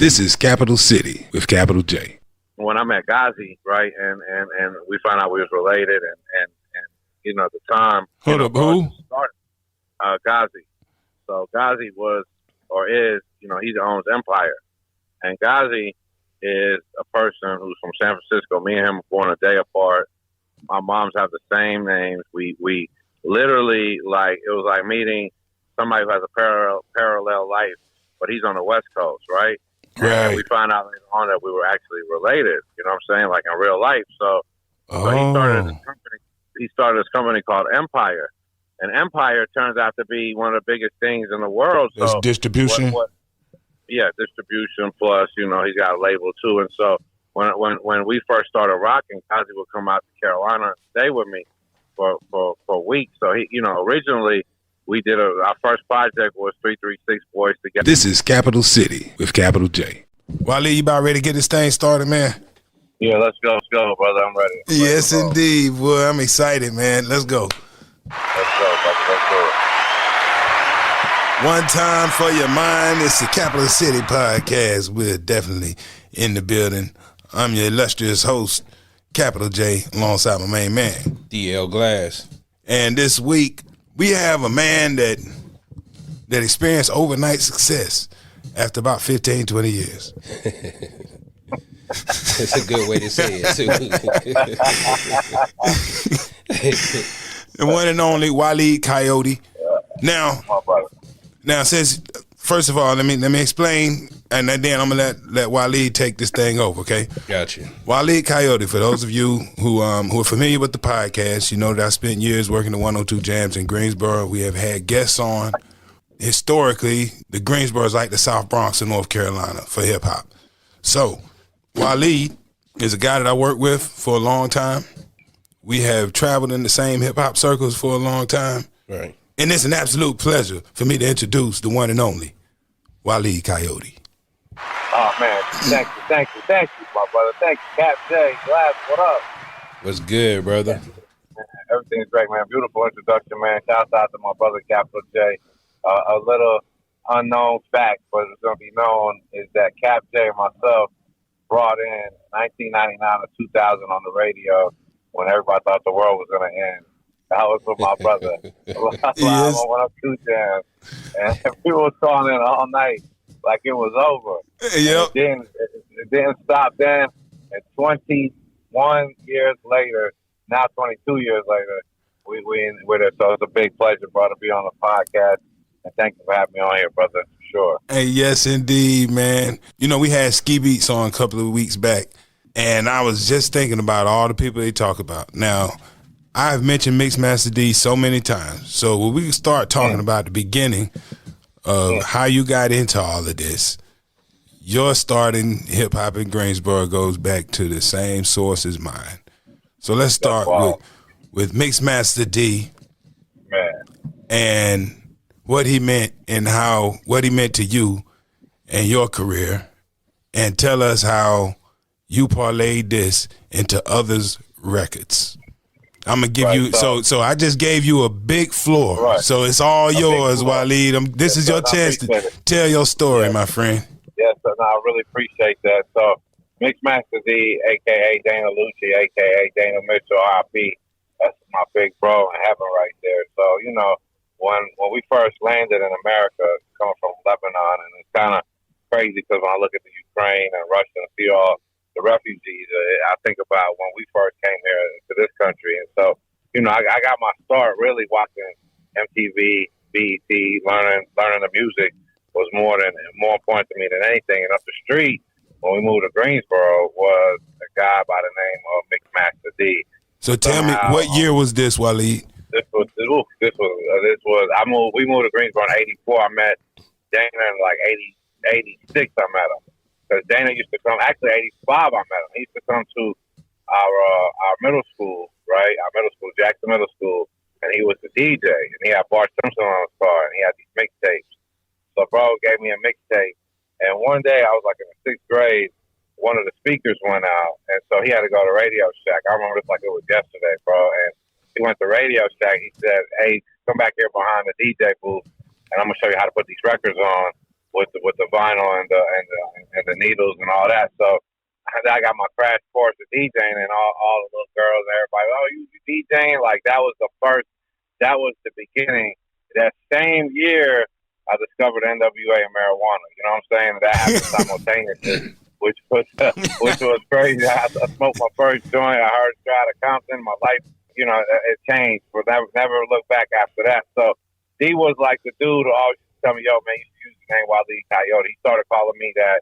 This is Capital City with Capital J. When I met Ghazi, right, and we found out we was related, and you know, at the time. Hold up, who? Ghazi. So Ghazi was, or is, you know, he owns Empire. And Ghazi is a person who's from San Francisco. Me and him were born a day apart. My moms have the same names. We literally, like, it was like meeting somebody who has a parallel life, but he's on the West Coast, right? Right. And we found out later on that we were actually related, you know what I'm saying, like in real life. So he started this company called Empire. And Empire turns out to be one of the biggest things in the world. That's so distribution? Yeah, distribution, plus, you know, he's got a label too. And so when we first started rocking, Kazi would come out to Carolina and stay with me for weeks. So he, you know, originally we did our first project was 336 Boys Together. This is Capital City with Capital J. Waleed, you about ready to get this thing started, man? Yeah, let's go, brother. I'm ready. Yes, indeed, boy. I'm excited, man. Let's go. Let's go, brother. Let's go. One time for your mind. It's the Capital City podcast. We're definitely in the building. I'm your illustrious host, Capital J, alongside my main man, DL Glass. And this week, we have a man that experienced overnight success after about 15, 20 years. That's a good way to say it, too. The one and only Waleed Coyote. Now, since first of all, let me explain, and then I'm gonna let Waleed take this thing over, okay? Gotcha. Waleed Coyote. For those of you who are familiar with the podcast, you know that I spent years working the 102 Jams in Greensboro. We have had guests on. Historically, the Greensboro is like the South Bronx in North Carolina for hip hop. So, Waleed is a guy that I worked with for a long time. We have traveled in the same hip hop circles for a long time. Right. And it's an absolute pleasure for me to introduce the one and only Waleed Coyote. Oh, man. Thank you, my brother. Thank you, Cap J. Glass, what up? What's good, brother? Everything's great, man. Beautiful introduction, man. Shouts out to my brother, Capital J. A little unknown fact, but it's going to be known, is that Cap J and myself brought in 1999 or 2000 on the radio when everybody thought the world was going to end. That was with my brother. Live on 102 Jams. And people were calling in all night like it was over. Yep. It didn't stop then. And 21 years later, now 22 years later, we with it. So it's a big pleasure, brother, to be on the podcast. And thank you for having me on here, brother, for sure. Hey, yes, indeed, man. You know, we had Ski Beats on a couple of weeks back, and I was just thinking about all the people they talk about. Now, I've mentioned Mixmaster D so many times. So when we start talking about the beginning of how you got into all of this, your starting hip-hop in Greensboro goes back to the same source as mine. So let's start with Mixmaster D, man, and what he meant and what he meant to you and your career, and tell us how you parlayed this into others' records. I'm gonna give you so I just gave you a big floor, right. So it's all yours, Waleed. This is your chance to tell your story, my friend. Yes, and I really appreciate that. So Mixmaster D, aka Dana Lucci, aka Dana Mitchell, R.I.P. That's my big bro in heaven right there. So you know, when we first landed in America, coming from Lebanon, and it's kind of crazy because when I look at the Ukraine and Russia and see all the refugees, I think about when we first came here to this country. And so, you know, I got my start really watching MTV, BET, learning the music was more important to me than anything. And up the street, when we moved to Greensboro, was a guy by the name of Mixmaster D. So tell me, what year was this, Waleed? We moved to Greensboro in 84. I met Dana in like 86. I met him. Because Dana used to come, actually 85 I met him. He used to come to our middle school, right? Our middle school, Jackson Middle School. And he was the DJ. And he had Bart Simpson on his car. And he had these mixtapes. So bro gave me a mixtape. And one day I was like in the 6th grade, one of the speakers went out. And so he had to go to Radio Shack. I remember this like it was yesterday, bro. And he went to Radio Shack. He said, hey, come back here behind the DJ booth. And I'm going to show you how to put these records on. with the vinyl and the needles and all that. So I got my crash course of DJing, and all the little girls and everybody, oh, you DJing? Like that was the first, that was the beginning. That same year, I discovered NWA and marijuana. You know what I'm saying? That happened simultaneously, which was crazy. I smoked my first joint. I heard Stride of Compton. My life, it changed. But never looked back after that. So D was like the dude who always tell me, yo, man, you should use the name Waleed Coyote. He started calling me that.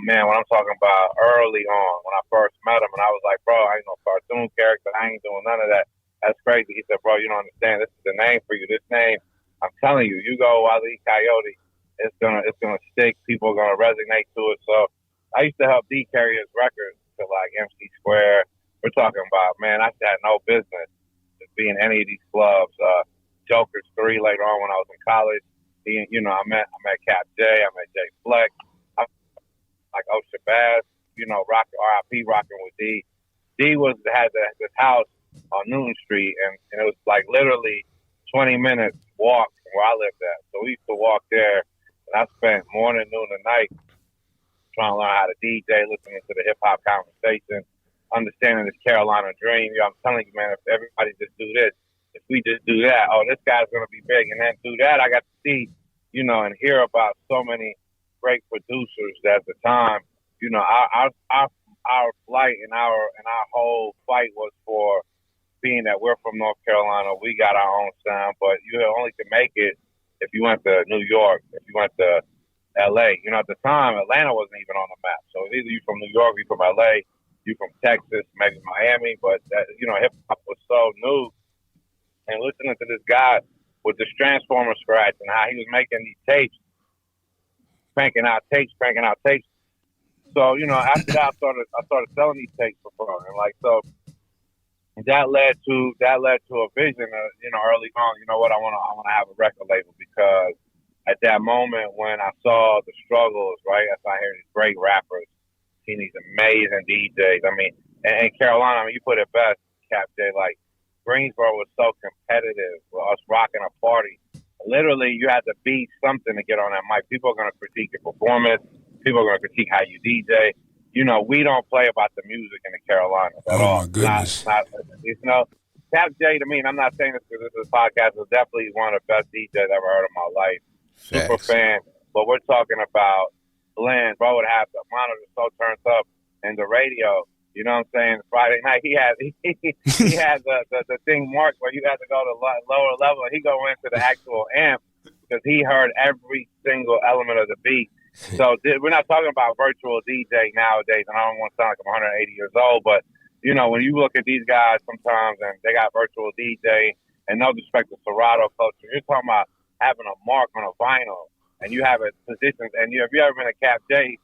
Man, when I'm talking about early on, when I first met him, and I was like, bro, I ain't no cartoon character. I ain't doing none of that. That's crazy. He said, bro, you don't understand. This is the name for you. This name, I'm telling you, you go Waleed Coyote, it's gonna stick. People are gonna resonate to it. So I used to help D carry his records to like MC Square. We're talking about, man, I had no business to be in any of these clubs. Joker's 3 later on when I was in college. I met Cap J, I met Jay Flex. Like Osha Bass, rocking RIP, rocking with D. D had this house on Newton Street, and it was like literally 20 minutes walk from where I lived at. So we used to walk there, and I spent morning, noon, and night trying to learn how to DJ, listening to the hip hop conversation, understanding this Carolina dream. I'm telling you, man, if everybody just do this, if we just do that, oh, this guy's gonna be big, and then through that, I got to see, and hear about so many great producers at the time. Our flight and our whole fight was for being that we're from North Carolina. We got our own sound, but you only can make it if you went to New York, if you went to LA. At the time, Atlanta wasn't even on the map. So either you from New York, you from LA, you from Texas, maybe Miami, but hip hop was so new. And listening to this guy with this transformer scratch and how he was making these tapes, cranking out tapes. So, after that, I started selling these tapes for fun. And so that led to a vision early on, I want to have a record label, because at that moment when I saw the struggles, right, as I heard these great rappers, seeing these amazing DJs, and Carolina, you put it best, Cap J, like Greensboro was so competitive with us rocking a party. Literally, you had to be something to get on that mic. People are going to critique your performance. People are going to critique how you DJ. We don't play about the music in the Carolinas at all. Oh, my goodness. Cap J, to me, and I'm not saying this because this is a podcast, is definitely one of the best DJs I've ever heard in my life. Facts. Super fan. But we're talking about blend. Bro would have the monitor so turned up and the radio. You know what I'm saying? Friday night, he had the thing marked where you had to go to lower level, and he go into the actual amp because he heard every single element of the beat. So we're not talking about virtual DJ nowadays, and I don't want to sound like I'm 180 years old, but, when you look at these guys sometimes and they got virtual DJ, and no disrespect to Serato culture, you're talking about having a mark on a vinyl, and you have it positioned, and if you ever been a Cap J,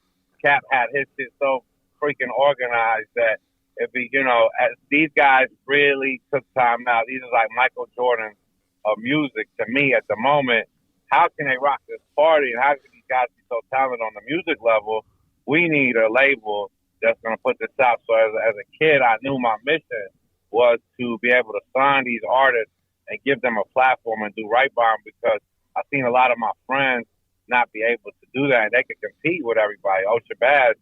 Cap had his shit so freaking organized that if as these guys really took time out. These are like Michael Jordan of music to me at the moment. How can they rock this party, and how can these guys be so talented on the music level? We need a label that's going to put this out. So as a kid, I knew my mission was to be able to sign these artists and give them a platform and do right by them, because I've seen a lot of my friends not be able to do that, and they could compete with everybody. Osha Bass,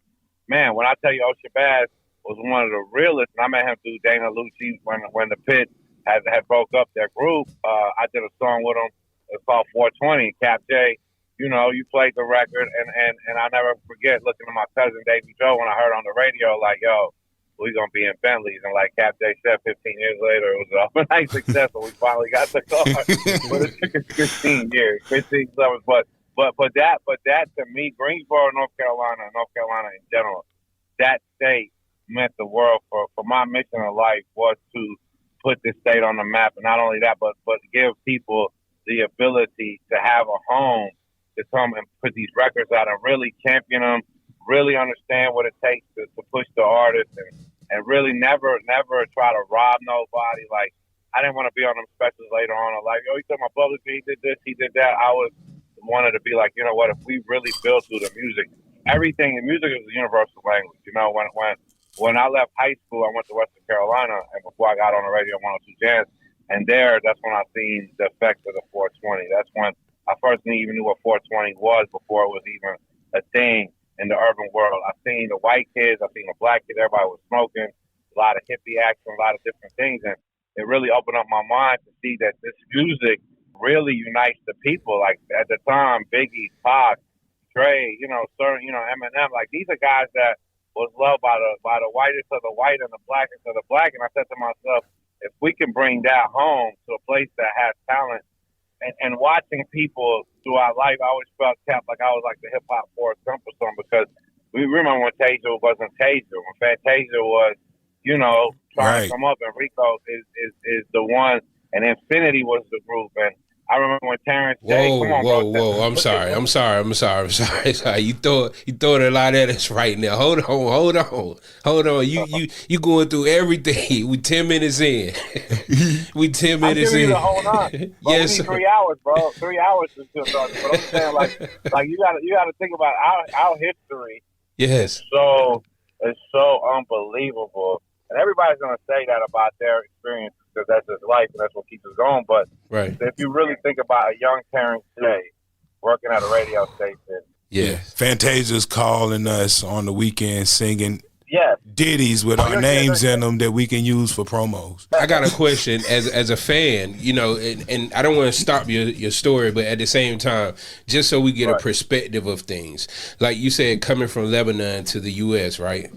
man, when I tell you Osha Bass was one of the realest, and I met him through Dana Lucci when the Pit had broke up their group. I did a song with him. It's called 420. Cap J, you played the record, and I never forget looking at my cousin Davey Joe when I heard on the radio, like, yo, we're going to be in Bentleys. And like Cap J said, 15 years later, it was an overnight success, and we finally got the car. But it took us 15 years, 15 summers. But that to me, Greensboro, North Carolina in general, that state meant the world for my mission in life was to put this state on the map. And not only that, but give people the ability to have a home to come and put these records out and really champion them, really understand what it takes to push the artist, and really never try to rob nobody. Like, I didn't want to be on them specials later on. Like, oh, he took my publicity, he did this, he did that. I wanted to be like, you know what, if we really build through the music, everything, music is a universal language. When I left high school, I went to Western Carolina, and before I got on the radio, 102 Jazz, and that's when I seen the effects of the 420. That's when I first even knew what 420 was before it was even a thing in the urban world. I seen the white kids, I seen the black kids, everybody was smoking, a lot of hippie action, a lot of different things, and it really opened up my mind to see that this music really unites the people. Like at the time, Biggie, Pac, Dre, certain, Eminem, like these are guys that was loved by the whitest of the white and the blackest of the black. And I said to myself, if we can bring that home to a place that has talent, and watching people throughout life, I always felt kept like I was like the hip hop Forrest Gump or something, because we remember when Taser wasn't Taser, when Fantasia was, trying to come up, and Rico is the one, and Infinity was the group, and I remember when Terrence J. Whoa! I'm sorry. You throwing a lot at us right now. Hold on. You going through everything. We 10 minutes in. We 10 minutes in. Hold on. Yes, 3 hours, bro. 3 hours is still talking. But I'm saying, like you got to think about our history. Yes. So it's so unbelievable, and everybody's gonna say that about their experience, because that's his life and that's what keeps us going. But if you really think about a young Terrence J working at a radio station, Fantasia's calling us on the weekend singing ditties with our names in them that we can use for promos. I got a question as a fan, and I don't want to stop your story, but at the same time, just so we get a perspective of things. Like you said, coming from Lebanon to the U.S., right?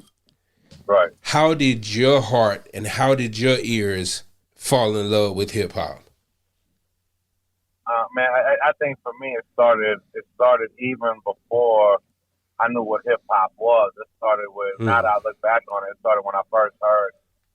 Right. How did your heart and how did your ears fall in love with hip hop? Man, I think for me it started even before I knew what hip hop was. It started with, now that I look back on it, it started when I first heard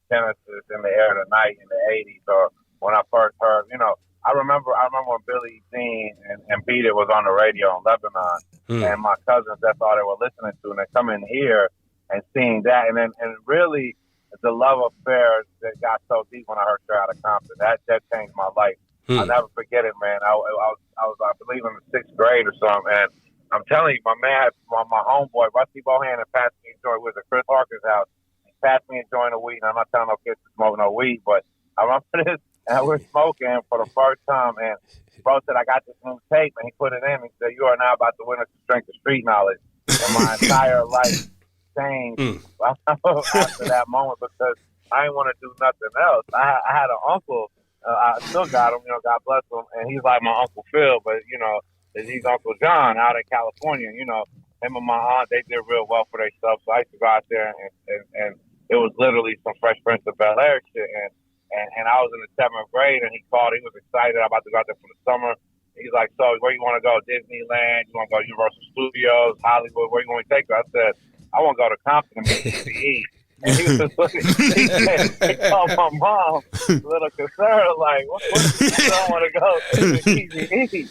Genesis in the Air of the Night in the 80s, or when I first heard, I remember when Billie Jean and Beat It was on the radio in Lebanon, and my cousins, that's all they were listening to, and they come in here and seeing that, and really the love affair that got so deep when I heard Straight Outta Compton. That changed my life. I'll never forget it, man. I was, I believe, in the 6th grade or something, and I'm telling you, my man, my homeboy, Rusty Bohan, had passed me a joint. We was at Chris Harker's house. He passed me a joint of weed, and I'm not telling no kids to smoke no weed, but I remember this, and we were smoking for the first time, and bro said, I got this new tape, and he put it in, and he said, you are now about to witness the strength of street knowledge. And my entire life changed after that moment, because I didn't want to do nothing else. I had an uncle, I still got him, God bless him, and he's like my Uncle Phil, but, he's Uncle John out in California. Him and my aunt, they did real well for themselves, so I used to go out there, and it was literally some Fresh Prince of Bel-Air shit, and I was in the 7th grade, and he called, he was excited, I'm about to go out there for the summer. He's like, so where you want to go? Disneyland? You want to go Universal Studios, Hollywood? Where you want to take me? I said, I want to go to Compton and meet CE. And he was looking, he called my mom, a little concerned, like, what if you don't want to go to EZE?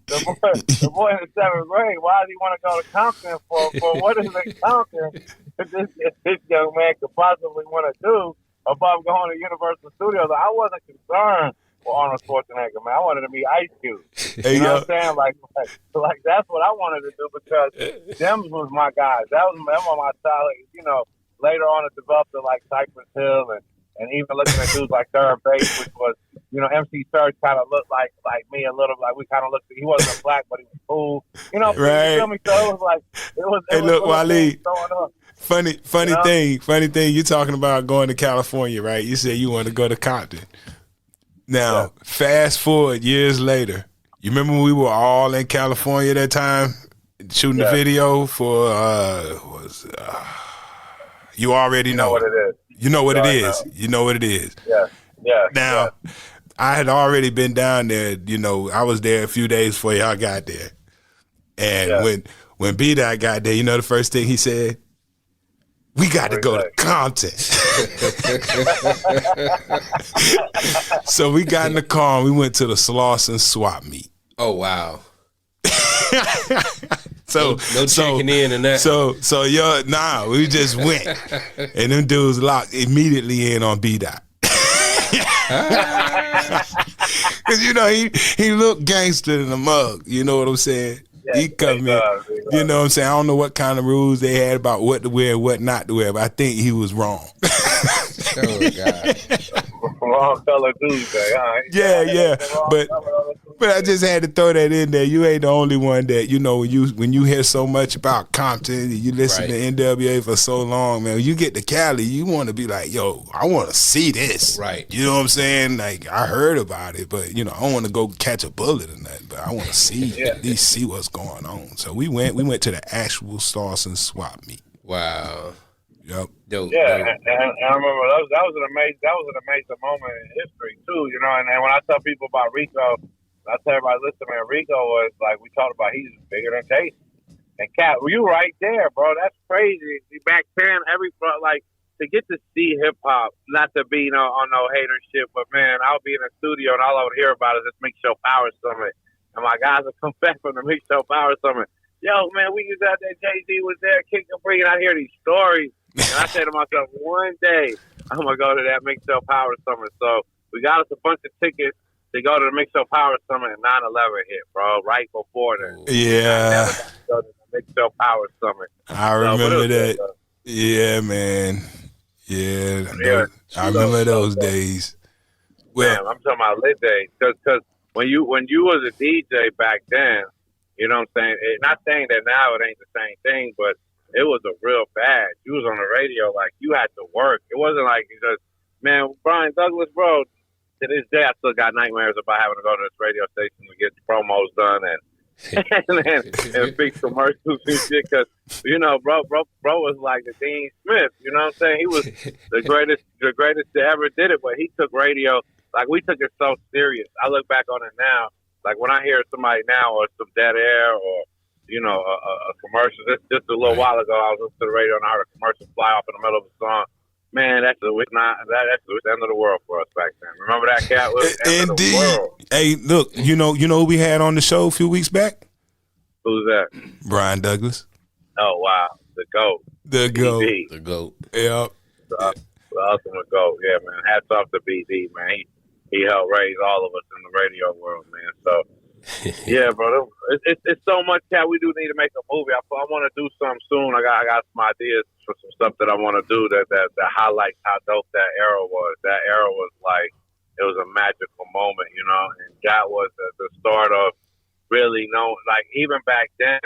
The boy in the 7th grade, why does he want to go to Compton for what is it Compton this young man could possibly want to do above going to Universal Studios? I wasn't concerned for Arnold Schwarzenegger, man. I wanted to be Ice Cube. You know what I'm saying? Like that's what I wanted to do, because them was my guys. That was my style. Later on it developed to like Cypress Hill and even looking at dudes like Third Base, which was, MC Serge kind of looked like me a little, like we kind of looked, he wasn't black, but he was cool. Right. You feel me? So it was like, it was look, Waleed, funny thing, you're talking about going to California, right? You said you want to go to Compton. Now, fast forward years later, you remember when we were all in California that time shooting the video for, you already know. What it is. You know what it is. You know what it is. Yeah. Now, I had already been down there. I was there a few days before y'all got there. And when B-Dot got there, the first thing he said? We got to go to Compton. So we got in the car and we went to the Slauson swap meet. Oh, wow. No checking in and that. We just went, and them dudes locked immediately in on B-Dot. Cause he looked gangster in the mug. You know what I'm saying? He come in. You know what I'm saying? I don't know what kind of rules they had about what to wear and what not to wear, but I think he was wrong. Oh God. Wrong color Tuesday, huh? Yeah. But I just had to throw that in there. You ain't the only one that, you know, when you hear so much about Compton and you listen to NWA for so long, man, when you get to Cali, you want to be like, yo, I want to see this. Right. You know what I'm saying? Like, I heard about it, but, you know, I don't want to go catch a bullet or nothing, but I want to see, at least see what's going on. So we went to the actual Slauson swap meet. Wow. Yep. Dope. And I remember that was an amazing moment in history too, you know. And when I tell people about Rico, I tell everybody, listen, man, Rico was like we talked about. He's bigger than Chase and Cat. Well, you right there, bro. That's crazy. Back then, like to get to see hip hop, not to be on no hater shit, but man, I'll be in the studio and all I would hear about is this Mix Show Power Summit, and my guys would come back from the Mix Show Power Summit. Yo, man, we was out there. Jay-Z was there, kicking free, and I hear these stories. And I say to myself, one day I'm gonna go to that Mix Show Power Summit. So we got us a bunch of tickets to go to the Mix Show Power Summit, and 9/11 hit, bro. Right before that. Yeah. I never got to go to the Mix Show Power Summit. I remember that. Yeah, man. Yeah. I remember those days. Well, man, I'm talking about lit days. Because when you was a DJ back then, you know what I'm saying? Not saying that now it ain't the same thing, but it was a real badge. You was on the radio like you had to work. It wasn't like you just, man, Brian Douglas, bro. To this day, I still got nightmares about having to go to this radio station to get promos done and fix commercials and shit. Because you know, bro was like the Dean Smith. You know what I'm saying? He was the greatest that ever did it. But he took radio like we took it so serious. I look back on it now. Like when I hear somebody now or some dead air or, you know, a commercial. Just a little while ago, I was listening to the radio and I heard a commercial fly off in the middle of a song. Man, that's the end of the world for us back then. Remember that, Cat? End of the world. Hey, look, you know who we had on the show a few weeks back? Who's that? Brian Douglas. Oh, wow. The GOAT. The GOAT. BD. The GOAT. Yep. The ultimate GOAT. Yeah, man. Hats off to BD, man. He helped raise all of us in the radio world, man. So, yeah, bro. It's so much, Cat. We do need to make a movie. I want to do something soon. I got some ideas for some stuff that I want to do that highlights how dope that era was. That era was like, it was a magical moment, you know, and that was the start of really knowing, like, even back then,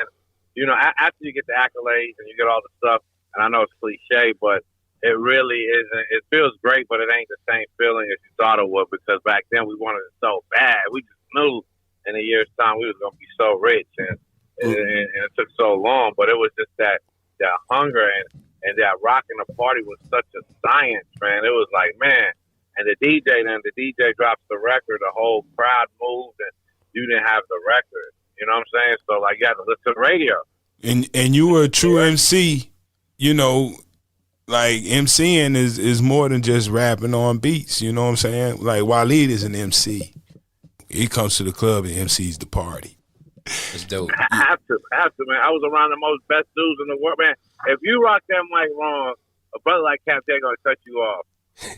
you know, after you get the accolades and you get all the stuff, and I know it's cliche, but it really isn't. It feels great, but it ain't the same feeling as you thought it would, because back then we wanted it so bad. We just knew in a year's time we was going to be so rich, and it took so long, but it was just that hunger and that rocking the party was such a science, man. It was like, man, and the DJ drops the record, the whole crowd moved, and you didn't have the record. You know what I'm saying? So, like, you had to listen to the radio. And you were a true MC, you know. Like, MCing is more than just rapping on beats, you know what I'm saying? Like, Waleed is an MC. He comes to the club and MCs the party. It's dope. I have to, man. I was around the most best dudes in the world, man. If you rock that mic wrong, a brother like Cap J gonna cut you off.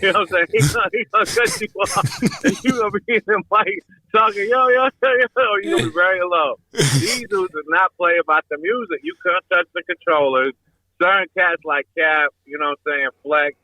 You know what I'm saying? He's gonna cut you off, and you gonna be in the mic talking, yo, you gonna be very low. These dudes do not play about the music. You couldn't touch the controllers. Certain cats like Cap, you know what I'm saying, Flex,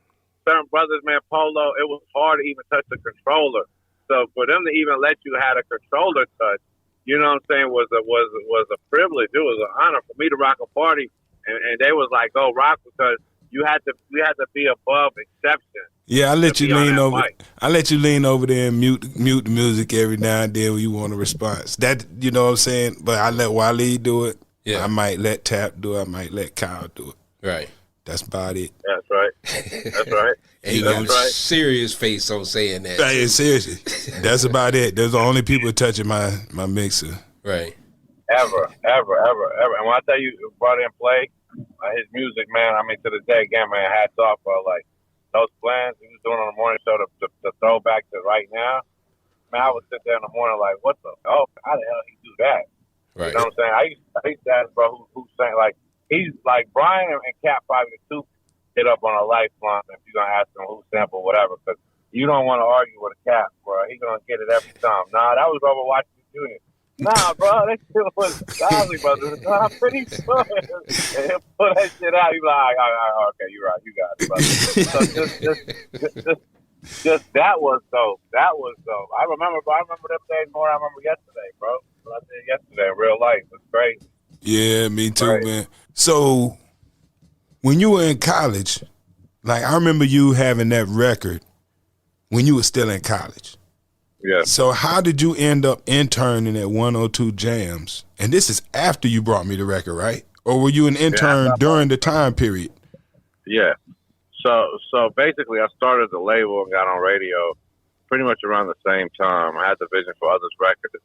certain brothers, man, Polo, it was hard to even touch the controller. So for them to even let you have a controller touch, you know what I'm saying, was a privilege. It was an honor for me to rock a party, and they was like, go rock, because we had to be above exception. Yeah, I let you lean over. Mic. I let you lean over there and mute the music every now and then when you want a response. That, you know what I'm saying? But I let Waleed do it. Yeah. I might let Tap do it. I might let Kyle do it. Right. That's about it. That's right. That's right. And you got a serious face on saying that. Hey, seriously. That's about it. Those are the only people touching my mixer. Right. Ever. And when I tell you, brought in Play, his music, man, I mean, to this day, again, man, hats off, bro. Like, those plans he was doing on the morning show to throw back to right now, man, I would sit there in the morning like, what the, how the hell he do that? Right. You know what I'm saying? I used to ask, bro, who's saying, like, he's like Brian and Cap, probably the two hit up on a lifeline if you're gonna ask him who sample whatever, because you don't want to argue with a Cap, bro. He's gonna get it every time. Nah, that was Robert Washington Jr. Nah, bro, that shit was Ozzy Brothers. I'm pretty sure. And he'll pull that shit out. He's like, all right, okay, you're right, you got it, brother. So just that was dope. That was dope. I remember them days more than I remember yesterday, bro. What I did yesterday in real life was great. Yeah, me too, man. So when you were in college, like I remember you having that record when you were still in college. Yeah. So how did you end up interning at 102 Jams? And this is after you brought me the record, right? Or were you an intern during the time period? Yeah. So basically I started the label and got on radio pretty much around the same time. I had the vision for others' records.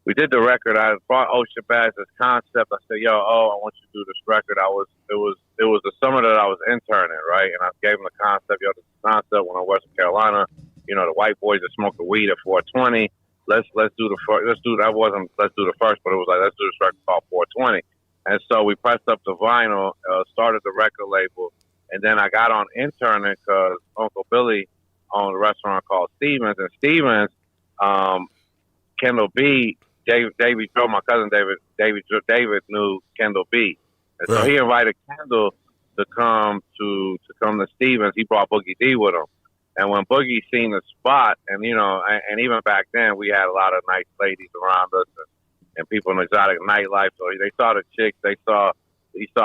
We did the record. I brought Ocean Bass as concept. I said, I want you to do this record. It was the summer that I was interning, right? And I gave him the concept. This is the concept when I'm in Western Carolina. The white boys are smoking weed at 420. Let's do the first. Let's do the first, but it was like, let's do this record called 420. And so we pressed up the vinyl, started the record label, and then I got on interning because Uncle Billy owned a restaurant called Stevens, and Stevens, Kendall B, Davey Joe, my cousin David knew Kendall B, and so he invited Kendall to come to Stevens. He brought Boogie D with him. And when Boogie seen the spot, and and even back then we had a lot of nice ladies around us and people in exotic nightlife. So they saw the chicks, he saw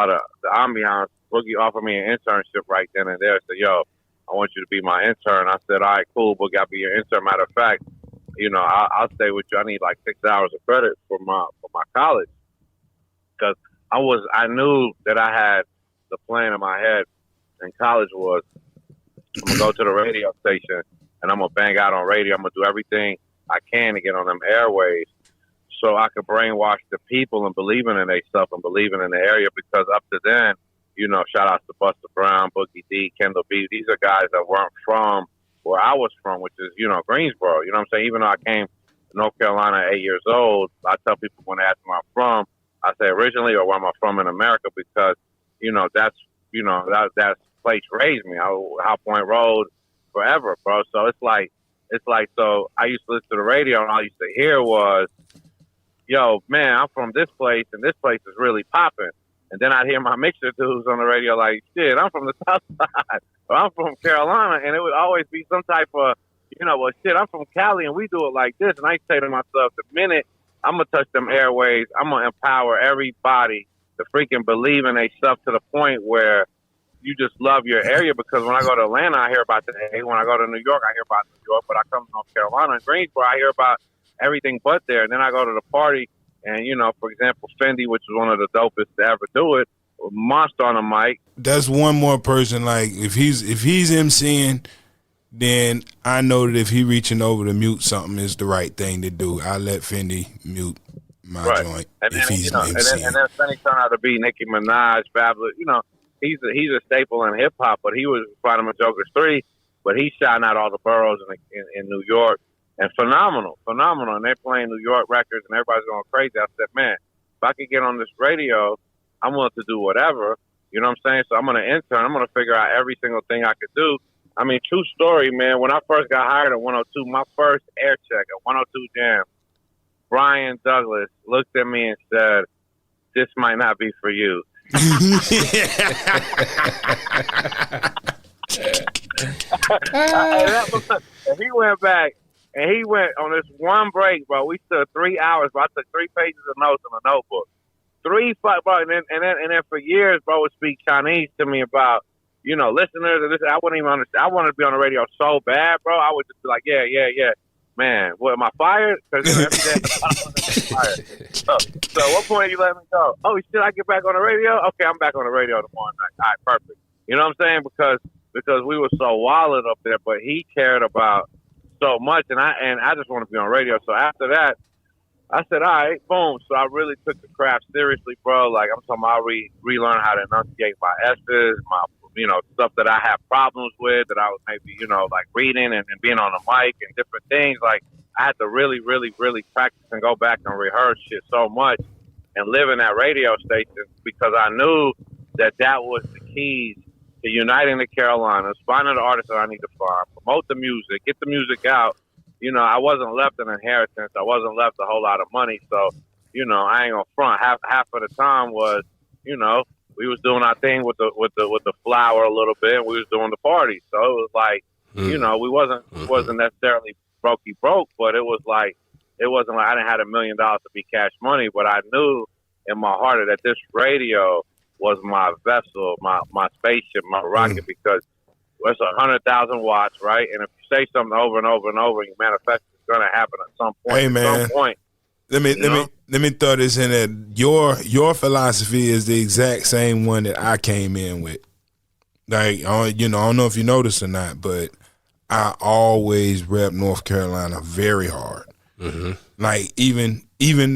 the ambiance. Boogie offered me an internship right then and there. Said, I want you to be my intern. I said, all right, cool, Boogie, I'll be your intern. Matter of fact, I'll stay with you. I need like 6 hours of credit for my college, because I knew that I had the plan in my head in college was, I'm going to go to the radio station and I'm going to bang out on radio. I'm going to do everything I can to get on them airways so I could brainwash the people and believing in themselves and believing in the area, because up to then, shout out to Buster Brown, Boogie D, Kendall B. These are guys that weren't from where I was from, which is, Greensboro. You know what I'm saying? Even though I came to North Carolina at 8 years old, I tell people when they ask me where I'm from, I say originally or where am I from in America, because, that's place raised me. High Point Road forever, bro. So it's like so I used to listen to the radio and all I used to hear was, man, I'm from this place and this place is really popping. And then I'd hear my mixer dudes on the radio like, shit, I'm from the South Side or I'm from Carolina, and it would always be some type of, well, shit, I'm from Cali and we do it like this. And I say to myself, the minute I'm gonna touch them airways, I'm gonna empower everybody to freaking believe in themselves to the point where you just love your area. Because when I go to Atlanta, I hear about the A. When I go to New York, I hear about New York. But I come to North Carolina and Greensboro, I hear about everything but there. And then I go to the party, and for example, Fendi, which is one of the dopest to ever do it, monster on the mic. That's one more person. Like if he's MCing, then I know that if he reaching over to mute something is the right thing to do. I let Fendi mute my joint if he's MCing. And then Fendi turned out to be Nicki Minaj, Fabulous. He's a staple in hip hop, but he was Fighting with Jokers 3, but he's shouting out all the boroughs in New York, and phenomenal. And they're playing New York records, and everybody's going crazy. I said, man, if I could get on this radio, I'm willing to do whatever. You know what I'm saying? So I'm going to intern. I'm going to figure out every single thing I could do. I mean, true story, man. When I first got hired at 102, my first air check at 102 Jam, Brian Douglas looked at me and said, this might not be for you. And he went back and he went on this one break, bro. We stood 3 hours, bro. I took 3 pages of notes in a notebook. Bro, and then for years, bro, would speak Chinese to me about, listeners and this. I wouldn't even understand. I wanted to be on the radio so bad, bro. I would just be like, yeah. Man, what, am I fired? Because every day I was fired. So at what point you let me go? Oh, should I get back on the radio? Okay, I'm back on the radio tomorrow night. All right, perfect. You know what I'm saying? Because we were so wild up there, but he cared about so much, and I just want to be on radio. So after that, I said, all right, boom. So I really took the craft seriously, bro. Like I'm talking about, I relearn how to enunciate my S's, my stuff that I have problems with that I was maybe, like reading and being on the mic and different things. Like I had to really, really, really practice and go back and rehearse shit so much and live in that radio station, because I knew that was the keys to uniting the Carolinas, finding the artists that I need to find, promote the music, get the music out, I wasn't left an inheritance. I wasn't left a whole lot of money. So, I ain't gonna front. Half of the time was, we was doing our thing with the flower a little bit, and we was doing the party. So it was like, we wasn't necessarily broke, but it wasn't like I didn't have $1 million to be cash money, but I knew in my heart that this radio was my vessel, my spaceship, my rocket, because it's 100,000 watts, right? And if you say something over and over and over, and you manifest, it's going to happen at some point. Hey, man. At some point. Let me throw this in there. Your philosophy is the exact same one that I came in with. Like, I don't know if you noticed or not, but I always rep North Carolina very hard. Mm-hmm. Like even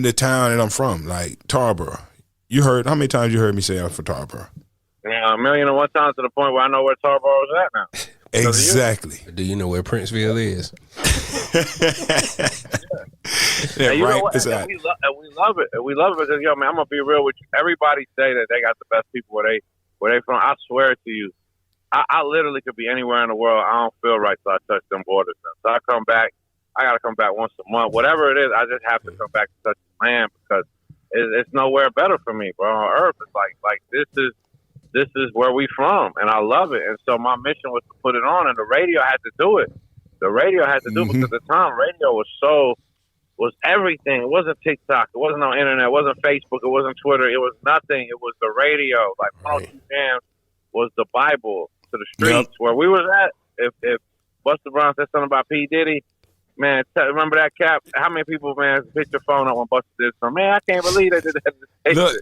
the town that I'm from, like Tarboro. How many times you heard me say I'm from Tarboro? Yeah, 1,000,001 times, to the point where I know where Tarboro is at now. Exactly. Do you know where Princeville is? Yeah, and right. We love it. We love it because, man, I'm gonna be real with you. Everybody say that they got the best people where they from. I swear to you, I literally could be anywhere in the world. I don't feel right till I touch them borders. So I come back. I gotta come back once a month. Whatever it is, I just have to come back to touch the land because it's nowhere better for me, bro. On earth, it's like this is where we from, and I love it. And so my mission was to put it on, and the radio had to do it. The radio had to do it because at the time radio was everything. It wasn't TikTok. It wasn't on internet. It wasn't Facebook. It wasn't Twitter. It was nothing. It was the radio. Like Paul Jam was the Bible to the streets where we was at. If Busta Brown said something about P. Diddy, man, remember that, Cap? How many people, man, picked your phone up when Busta did something? Man, I can't believe they did that. Look,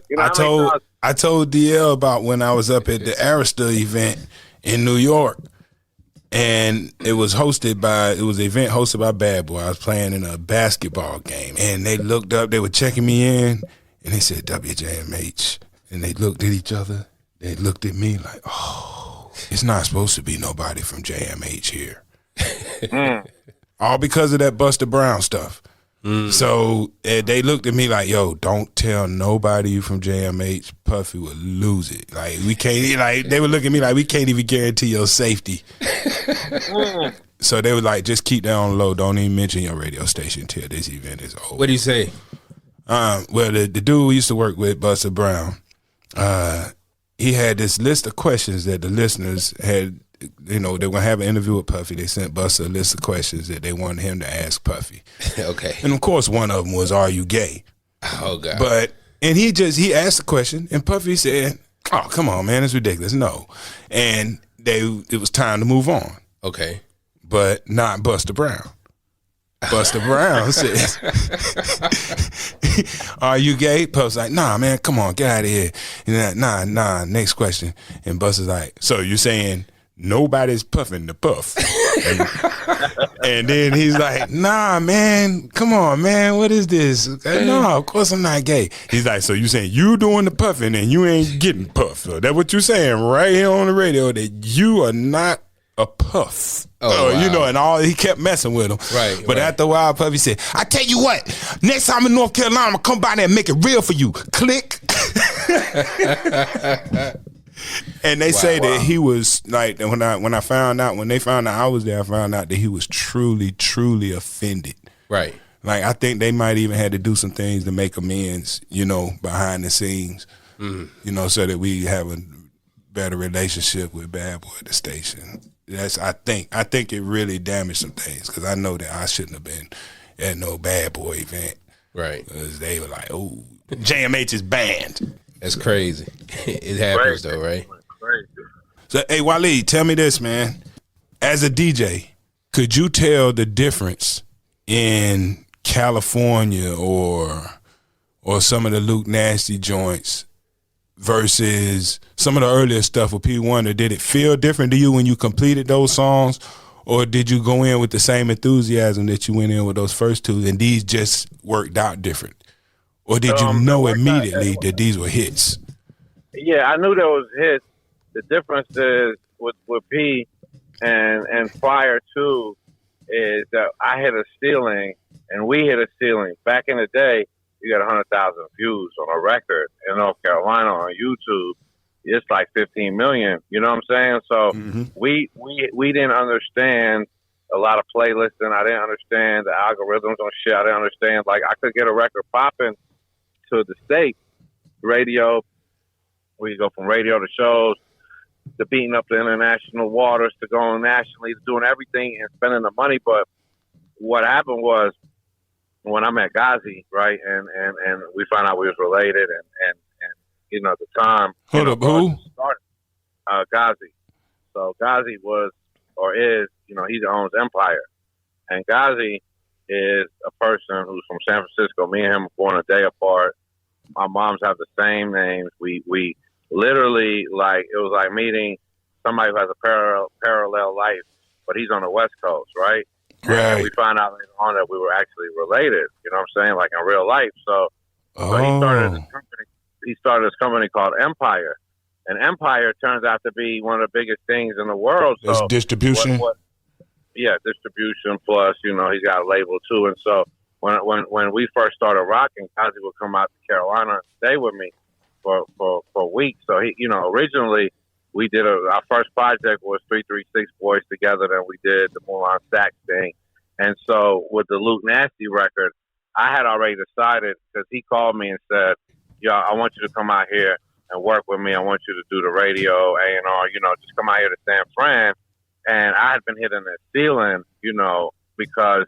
I told DL about when I was up at the Arista event in New York, and it was an event hosted by Bad Boy. I was playing in a basketball game, and they looked up, they were checking me in, and they said WJMH, and they looked at each other, they looked at me like, oh, it's not supposed to be nobody from JMH here. All because of that Busta Brown stuff. So they looked at me like, yo, don't tell nobody you from JMH. Puffy would lose it. Like, we can't, like, they were looking at me like, we can't even guarantee your safety. So they were like, just keep that on low. Don't even mention your radio station till this event is over. What do you say? Well, the dude we used to work with, Busta Brown, he had this list of questions that the listeners had. They were going to have an interview with Puffy. They sent Busta a list of questions that they wanted him to ask Puffy. Okay. And of course, one of them was, are you gay? Oh, God. He asked the question, and Puffy said, oh, come on, man, it's ridiculous. No. And it was time to move on. Okay. But not Busta Brown. Busta Brown says, are you gay? Puff's like, nah, man, come on, get out of here. And nah, next question. And Busta's like, so you're saying nobody's puffing the puff? And then he's like, nah, man, come on, man, what is this? No, of course I'm not gay. He's like, so you saying you doing the puffing and you ain't getting puffed? So that's what you're saying right here on the radio, that you are not a puff. Wow. And he kept messing with him. Right. But after a while, Puffy said, I tell you what, next time in North Carolina, I'm gonna come by there and make it real for you. Click. And they say that he was like, when they found out I was there, I found out that he was truly, truly offended. Right. Like, I think they might even had to do some things to make amends, behind the scenes, so that we have a better relationship with Bad Boy at the station. I think it really damaged some things, because I know that I shouldn't have been at no Bad Boy event. Right. Because they were like, oh, JMH is banned. That's crazy. It happens, though, right? Crazy. So, hey, Waleed, tell me this, man. As a DJ, could you tell the difference in California or some of the Luke Nasty joints versus some of the earlier stuff with P. Wonder? Did it feel different to you when you completed those songs, or did you go in with the same enthusiasm that you went in with those first two, and these just worked out different? Or did you know immediately that these were hits? Yeah, I knew there was hits. The difference is with P and Fire 2 is that I hit a ceiling and we hit a ceiling. Back in the day, you got 100,000 views on a record in North Carolina on YouTube. It's like 15 million. You know what I'm saying? So we didn't understand a lot of playlisting. I didn't understand the algorithms on shit. I didn't understand. Like, I could get a record popping to the state radio. We go from radio to shows to beating up the international waters to going nationally to doing everything and spending the money. But what happened was when I met Ghazi, right, and we found out we was related, and you know, at the time, hold up, who? Ghazi. So Ghazi was or is, you know, he owns Empire, and Ghazi is a person who's from San Francisco. Me and him were born a day apart. My moms have the same names. We literally, like, it was like meeting somebody who has a parallel life, but he's on the West Coast, right? Right. And we found out later on that we were actually related. You know what I'm saying? Like in real life. So he started this company called Empire, and Empire turns out to be one of the biggest things in the world. So that's distribution. Yeah, distribution plus, you know, he's got a label too. And so when we first started rocking, Kazi would come out to Carolina and stay with me for weeks. So he, you know, originally we did our first project was 336 Boys together. Then we did the Mulan Sax thing. And so with the Luke Nasty record, I had already decided, because he called me and said, "Yo, I want you to come out here and work with me. I want you to do the radio, A&R, you know, just come out here to San Fran." And I had been hitting the ceiling, you know, because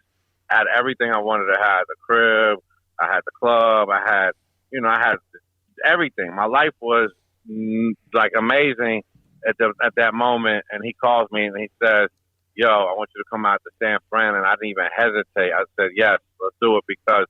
I had everything I wanted to have: the crib, I had the club, I had everything. My life was like amazing at that moment. And he calls me and he says, "Yo, I want you to come out to San Fran." And I didn't even hesitate. I said, "Yes, let's do it," because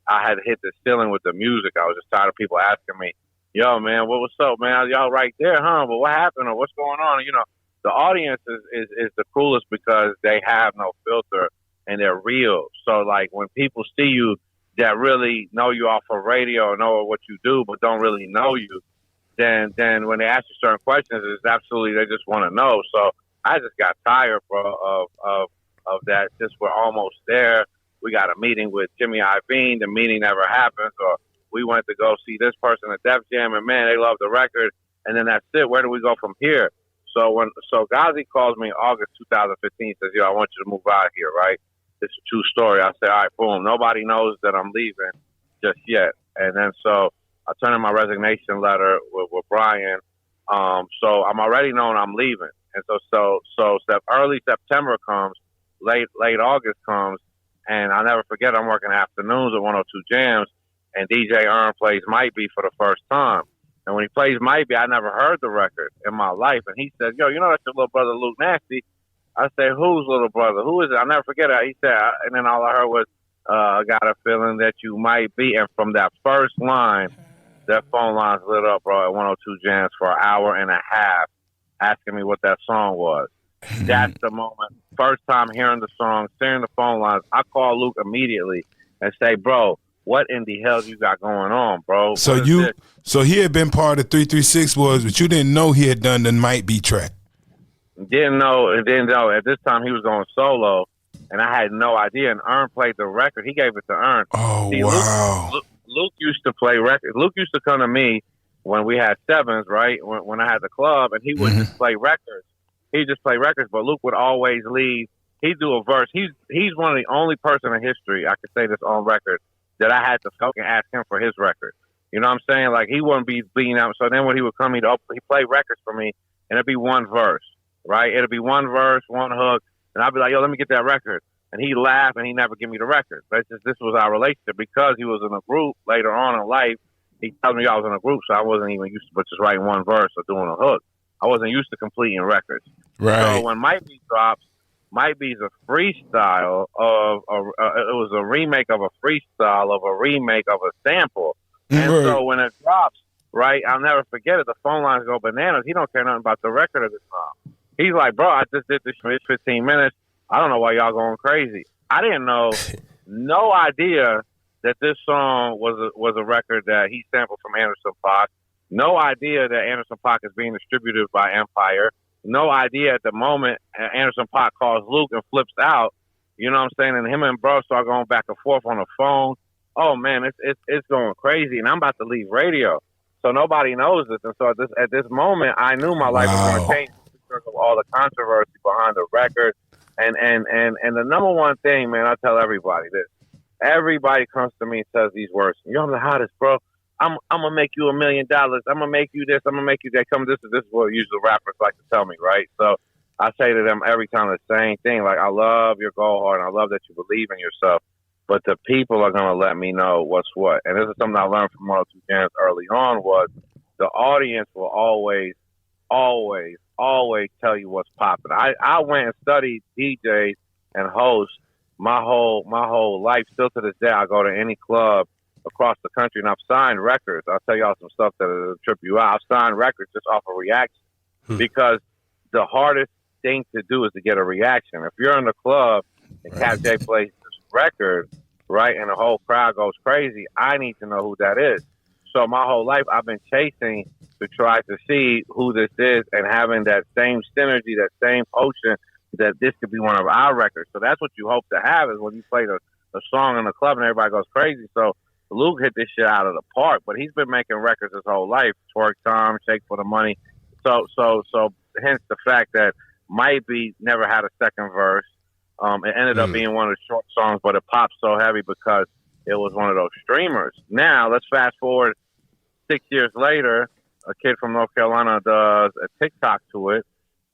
I had hit the ceiling with the music. I was just tired of people asking me, "Yo, man, what's up, man? Y'all right there, huh? But what happened, or what's going on?" You know, the audience is the coolest because they have no filter and they're real. So, like, when people see you that really know you off of radio or know what you do but don't really know you, then when they ask you certain questions, it's absolutely, they just want to know. So I just got tired, bro, of that. Just, we're almost there. We got a meeting with Jimmy Iovine. The meeting never happens. Or we went to go see this person at Def Jam, and man, they love the record. And then that's it. Where do we go from here? So Ghazi calls me in August 2015, says, "Yo, I want you to move out here, right? It's a true story." I say, "All right, boom. Nobody knows that I'm leaving just yet." And then so I turn in my resignation letter with Brian. So I'm already knowing I'm leaving. And so early September comes, late August comes, and I'll never forget, I'm working afternoons at 102 Jams, and DJ Earn plays Might Be for the first time. And when he plays Might Be, I never heard the record in my life. And he said, "Yo, you know that's your little brother Luke Nasty." I said, "Whose little brother? Who is it?" I'll never forget it. He said, and then all I heard was, "I got a feeling that you might be." And from that first line, that phone line's lit up, bro, at 102 Jams for an hour and a half, asking me what that song was. That's the moment. First time hearing the song, hearing the phone lines, I call Luke immediately and say, "Bro, what in the hell you got going on, bro?" So he had been part of 336 Boys, but you didn't know he had done the Might Be track. Didn't know. At this time he was going solo, and I had no idea. And Earn played the record. He gave it to Earn. Oh, see, wow. Luke used to play records. Luke used to come to me when we had sevens, right? When I had the club, and he would just play records. He'd just play records, but Luke would always lead. He'd do a verse. He's one of the only person in history, I could say this on record, that I had to fucking ask him for his record. You know what I'm saying? Like, he wouldn't be beating out. So then when he would come, he'd play records for me, and it'd be one verse, right? It'd be one verse, one hook, and I'd be like, "Yo, let me get that record." And he'd laugh, and he'd never give me the record. But this was our relationship, because he was in a group later on in life. He told me I was in a group, so I wasn't even used to just writing one verse or doing a hook. I wasn't used to completing records. Right. So when Might Be drops, Might Be's a freestyle it was a remake of a freestyle of a remake of a sample. And so when it drops, right, I'll never forget it. The phone lines go bananas. He don't care nothing about the record of the song. He's like, "Bro, I just did this for 15 minutes. I don't know why y'all going crazy." I didn't know, no idea that this song was a record that he sampled from Anderson .Paak. No idea that Anderson .Paak is being distributed by Empire. No idea at the moment Anderson .Paak calls Luke and flips out. You know what I'm saying? And him and bro start going back and forth on the phone. Oh man, it's going crazy, and I'm about to leave radio, so nobody knows this. And so at this moment, I knew my life was going to change because of all the controversy behind the record, And the number one thing, man, I tell everybody this. Everybody comes to me and says these words. Yo, I'm the hottest, bro. I'm gonna make you $1 million. I'm gonna make you this. I'm gonna make you that. This is what usually rappers like to tell me, right? So I say to them every time the same thing. Like, I love your go hard, and I love that you believe in yourself. But the people are gonna let me know what's what. And this is something I learned from 102 Jams early on, was the audience will always tell you what's popping. I went and studied DJs and hosts my whole life. Still to this day, I go to any club across the country, and I've signed records. I'll tell y'all some stuff that'll trip you out. I've signed records just off a reaction, because the hardest thing to do is to get a reaction. If you're in the club and Cat J plays this record, right, and the whole crowd goes crazy, I need to know who that is. So my whole life, I've been chasing to try to see who this is, and having that same synergy, that same potion, that this could be one of our records. So that's what you hope to have, is when you play the song in the club and everybody goes crazy. So Luke hit this shit out of the park, but he's been making records his whole life. Twerk Time, Shake for the Money. So hence the fact that Might Be never had a second verse. It ended up being one of the short songs, but it popped so heavy because it was one of those streamers. Now, let's fast forward 6 years later. A kid from North Carolina does a TikTok to it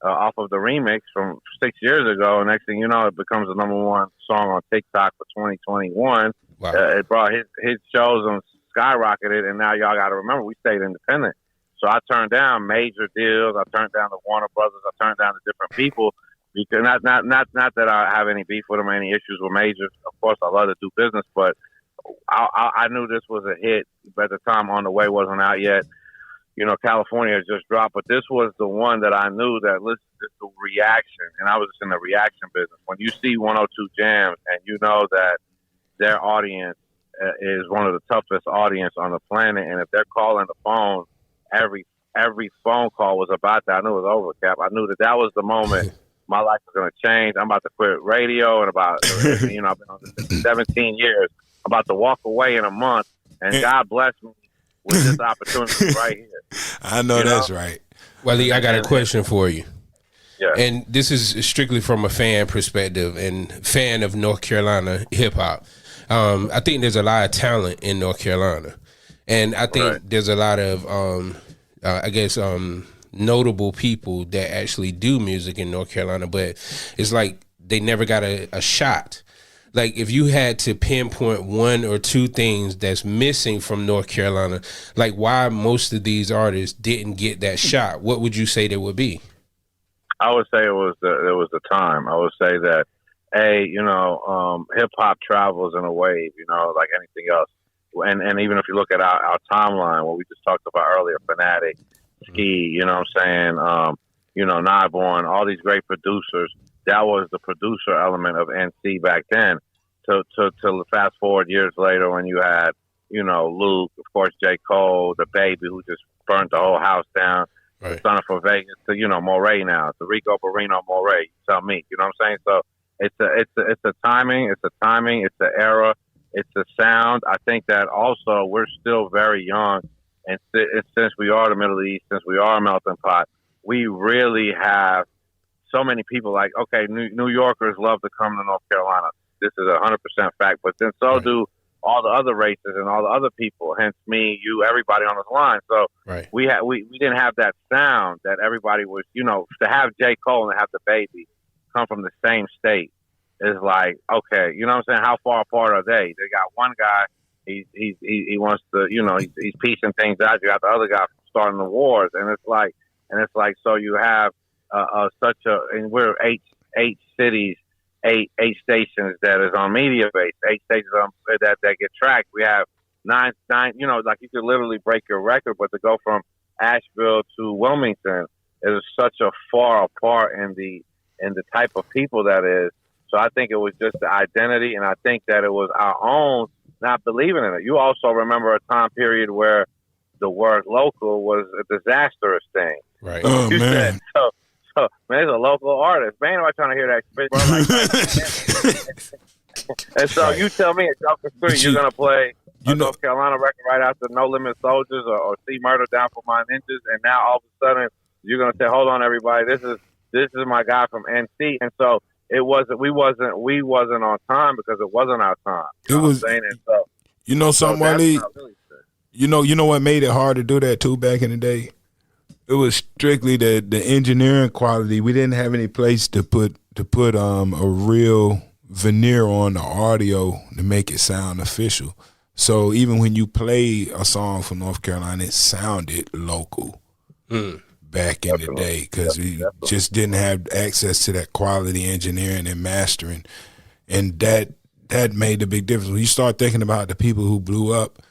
off of the remix from 6 years ago. And next thing you know, it becomes the #1 song on TikTok for 2021. Wow. It brought his shows and skyrocketed. And now y'all got to remember, we stayed independent. So I turned down major deals. I turned down the Warner Brothers. I turned down the different people. Because not that I have any beef with them or any issues with majors. Of course, I love to do business, but I knew this was a hit. But at the time, On the Way wasn't out yet. You know, California had just dropped, but this was the one that I knew that, listen, this is the reaction, and I was just in the reaction business. When you see 102 Jams and you know that their audience is one of the toughest audience on the planet, and if they're calling the phone, every phone call was about that. I knew it was over, Cap. I knew that was the moment my life was going to change. I'm about to quit radio, and I've been on this 17 years. I'm about to walk away in a month, and God bless me with this opportunity right here. I know that's right. Waleed, I got a question for you. Yeah. And this is strictly from a fan perspective and fan of North Carolina hip hop. I think there's a lot of talent in North Carolina. And I think there's a lot of, notable people that actually do music in North Carolina, but it's like they never got a shot. Like, if you had to pinpoint one or two things that's missing from North Carolina, like why most of these artists didn't get that shot, what would you say they would be? I would say it was the time. I would say that, hip hop travels in a wave, like anything else. And even if you look at our timeline, what we just talked about earlier, Fanatic, Ski, Nightborn, all these great producers, that was the producer element of NC back then. To fast forward years later when you had, Luke, of course, J. Cole, the Baby, who just burnt the whole house down, Son of a Vegas, to, Moray now, to Rico Barrino Moray, tell me, you know what I'm saying? So it's a timing, it's an era, it's a sound. I think that also we're still very young, and since we are the Middle East, since we are a melting pot, we really have so many people. Like, okay, New Yorkers love to come to North Carolina. This is 100% fact, but then so do all the other races and all the other people. Hence me, you, everybody on this line. So we didn't have that sound that everybody was. To have J. Cole and have the Baby come from the same state is like, okay, you know what I'm saying? How far apart are they? They got one guy. He wants to, he's piecing things out. You got the other guy starting the wars, and it's like, so you have and we're eight cities, eight stations that is on media base, 8 stations that get tracked. We have nine, like you could literally break your record, but to go from Asheville to Wilmington is such a far apart in the type of people that is. So I think it was just the identity, and I think that it was our own not believing in it. You also remember a time period where the word local was a disastrous thing. Right. Oh, man. Said, so man, it's a local artist. Man, am I trying to hear that shit, bro? And so you tell me at Joker Street you're going to play a North Carolina record right after No Limit Soldiers or See Murder Down for My Ninjas, and now all of a sudden you're going to say, hold on, everybody, this is my guy from NC. And so we wasn't on time because it wasn't our time. You know what I'm saying? And so, you know something, Waleed? Really, you know what made it hard to do that too back in the day? It was strictly the engineering quality. We didn't have any place to put a real veneer on the audio to make it sound official. So even when you play a song from North Carolina, it sounded local back in the day because we just didn't have access to that quality engineering and mastering. And that made a big difference. When you start thinking about the people who blew up,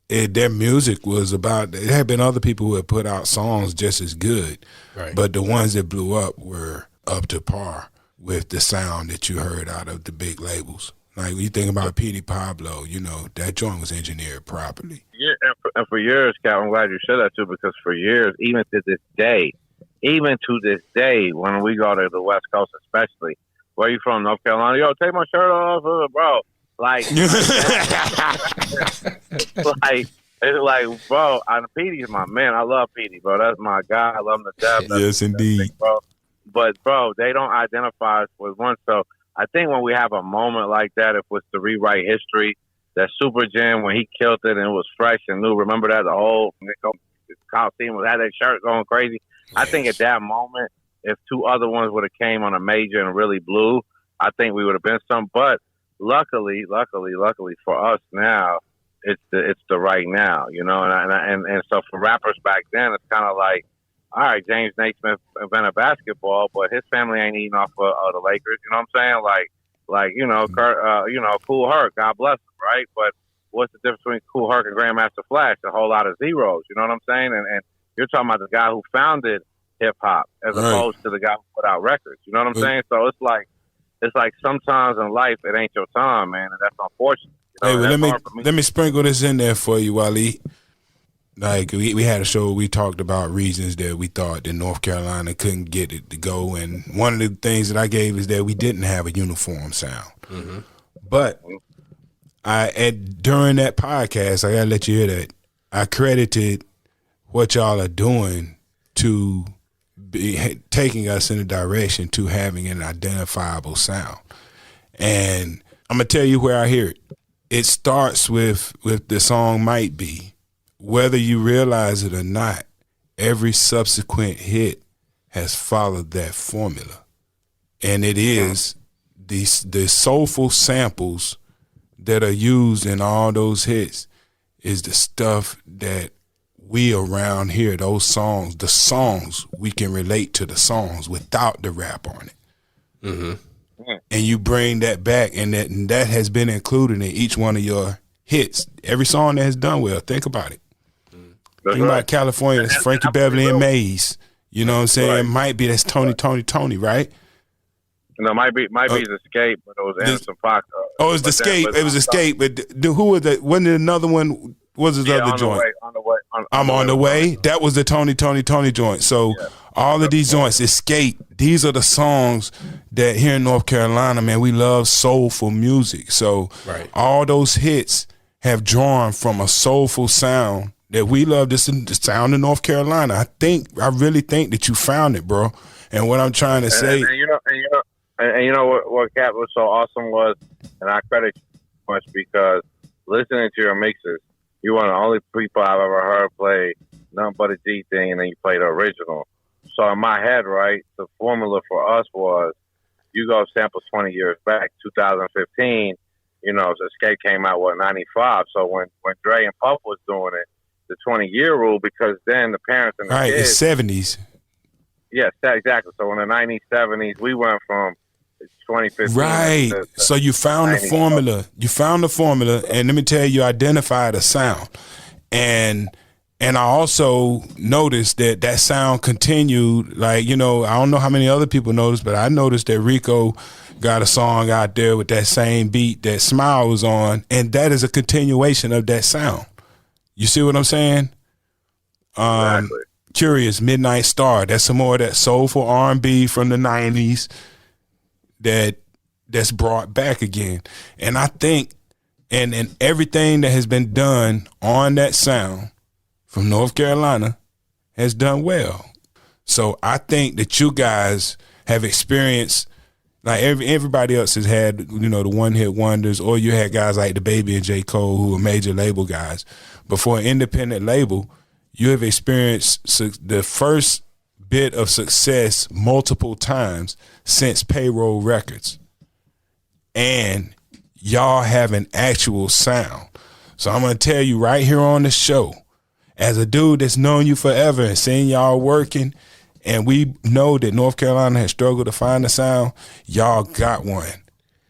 their music was about, there had been other people who had put out songs just as good, right, but the ones that blew up were up to par with the sound that you heard out of the big labels. Like when you think about Petey Pablo, you know, that joint was engineered properly. Yeah, and for years, Cap, I'm glad you said that too, because for years, even to this day, when we go to the West Coast especially, where you from, North Carolina? Yo, take my shirt off, bro. Like, it's like, bro, Petey's my man. I love Petey, bro. That's my guy. I love him to death. Yes, indeed. Bro. But, bro, they don't identify us with one. So I think when we have a moment like that, if it was to rewrite history, that Super Jam, when he killed it and it was fresh and new, remember that? The whole Coliseum had that shirt going crazy. Yes. I think at that moment, if two other ones would have came on a major and really blew, I think we would have been some. But luckily for us now, it's the right now, you know. And so for rappers back then, it's kind of like, all right, James Naismith invented basketball, but his family ain't eating off of the Lakers. You know what I'm saying? Like you know, Kool Herc, God bless him, right? But what's the difference between Kool Herc and Grandmaster Flash? A whole lot of zeros. You know what I'm saying? And you're talking about the guy who founded hip hop as opposed to the guy who put out records. You know what I'm saying? So it's like sometimes in life it ain't your time, man, and that's unfortunate. You know, hey, well, let me sprinkle this in there for you, Waleed. Like we had a show where we talked about reasons that we thought that North Carolina couldn't get it to go, and one of the things that I gave is that we didn't have a uniform sound. Mm-hmm. But during that podcast, I gotta let you hear that I credited what y'all are doing to be taking us in a direction to having an identifiable sound. And I'm gonna tell you where I hear it. It starts with the song Might Be. Whether you realize it or not, every subsequent hit has followed that formula. And it is the soulful samples that are used in all those hits is the stuff that we around here, those songs, the songs, we can relate to the songs without the rap on it. Mm-hmm. And you bring that back, and that has been included in each one of your hits. Every song that has done well, think about it. Think about California, that's Frankie Beverly and Maze. You know what I'm saying? Right. Might be that's Tony, right? No, might be the Escape, but it was Anderson .Paak. Oh, it was the Escape. It was Escape, but who was that? Wasn't it another one? Was his other joint? I'm on the way. That was the Tony joint. So all of these joints, Escape. These are the songs that here in North Carolina, man, we love soulful music. So all those hits have drawn from a soulful sound that we love. This the sound of North Carolina. I really think that you found it, bro. And what I'm trying to say, and you know what Cap was so awesome was, and I credit you much because listening to your mixes, you were the only people I've ever heard play nothing but a G thing, and then you played the original. So in my head, right, the formula for us was you go samples 20 years back, 2015. You know, Escape came out 95. So when Dre and Puff was doing it, the 20-year rule, because then the parents and the kids, it's 70s. Yes, exactly. So in the 90s, 70s, we went from 2015. Right. So you found the formula. You found the formula, and let me tell you, identified a sound. And I also noticed that sound continued. Like, you know, I don't know how many other people noticed, but I noticed that Rico got a song out there with that same beat that Smile was on, and that is a continuation of that sound. You see what I'm saying? Exactly. Curious, Midnight Star. That's some more of that soulful R&B from the 90s that's brought back again. And I think, and everything that has been done on that sound from North Carolina has done well. So I think that you guys have experienced Like everybody else has had, the one-hit wonders, or you had guys like DaBaby and J. Cole who are major label guys. But for an independent label, you have experienced the first bit of success multiple times since Payroll Records. And y'all have an actual sound. So I'm going to tell you right here on the show, as a dude that's known you forever and seen y'all working, and we know that North Carolina has struggled to find a sound, y'all got one.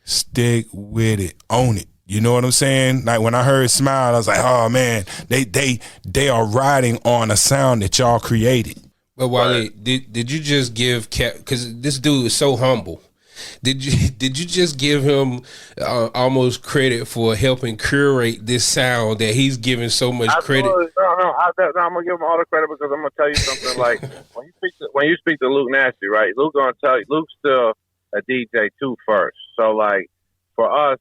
Stick with it. Own it. You know what I'm saying? Like when I heard Smile, I was like, oh man, they are riding on a sound that y'all created. But Waleed, did you just give Cap, because this dude is so humble, did you just give him almost credit for helping curate this sound that he's giving so much credit? No, I'm gonna give him all the credit because I'm gonna tell you something. Like when you speak to Luke Nasty, right? Luke gonna tell you Luke's still a DJ too first. So like for us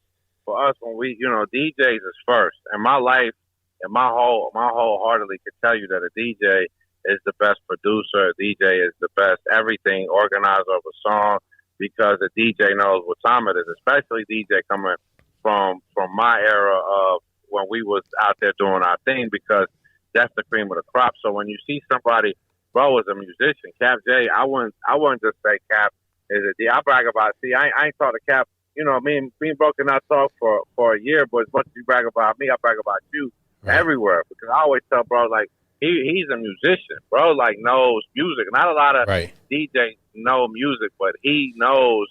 when we DJs is first. And my life and my wholeheartedly could tell you that a DJ is the best producer. A DJ is the best everything organizer of a song, because a DJ knows what time it is, especially DJ coming from my era of when we was out there doing our thing, because that's the cream of the crop. So when you see somebody, bro, is a musician, Cap J, I wouldn't just say Cap is a D. I brag about, I ain't talked to Cap, me and Bro cannot talk for a year, but as much as you brag about me, I brag about you everywhere, because I always tell bro, like, he's a musician, bro, like knows music. Not a lot of DJs know music, but he knows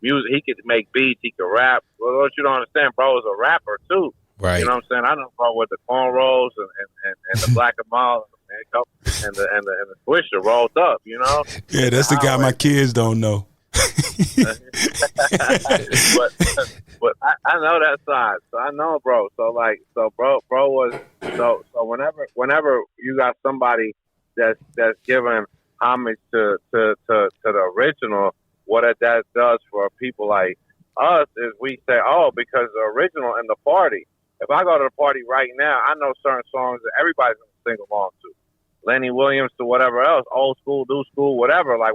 music. He could make beats, he could rap. Well, what you don't understand, bro, is a rapper too. Right. You know what I'm saying? I don't know with the cornrows and the black and mild and the swisher rolled up, Yeah, that's the guy my kids don't know. but I know that side, so I know, bro. So bro was so whenever you got somebody that's giving homage to the original, what that does for people like us is we say, oh, because the original in the party. If I go to the party right now, I know certain songs that everybody's gonna sing along to. Lenny Williams to whatever else, old school, new school, whatever. Like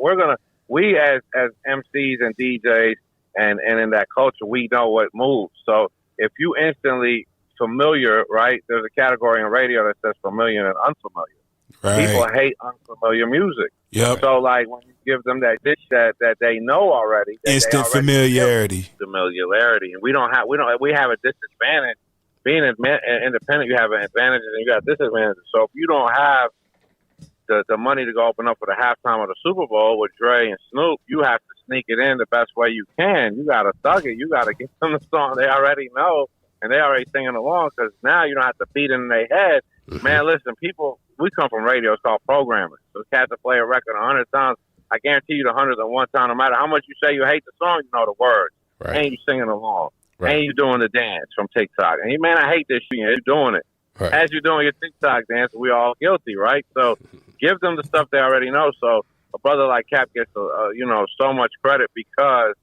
we as MCs and DJs and in that culture, we know what moves. So if you instantly familiar, right? There's a category in radio that says familiar and unfamiliar. Right. People hate unfamiliar music. Yep. So like when you give them that dish that they know already, instant familiarity, and we have a disadvantage. Being independent, you have an advantage and you got disadvantages. So if you don't have the money to go open up for the halftime of the Super Bowl with Dre and Snoop, you have to sneak it in the best way you can. You got to thug it. You got to get them the song they already know and they already singing along, because now you don't have to beat it in their head. Mm-hmm. Man, listen, people, we come from radio. It's called programming. So cats to play a record 100 times. I guarantee you the 101 time, no matter how much you say you hate the song, you know the words. Right. And you singing along. Right. And you doing the dance from TikTok. And man, I hate this shit. You're doing it. Right. As you're doing your TikTok dance, we all guilty, right? So give them the stuff they already know. So a brother like Cap gets, so much credit because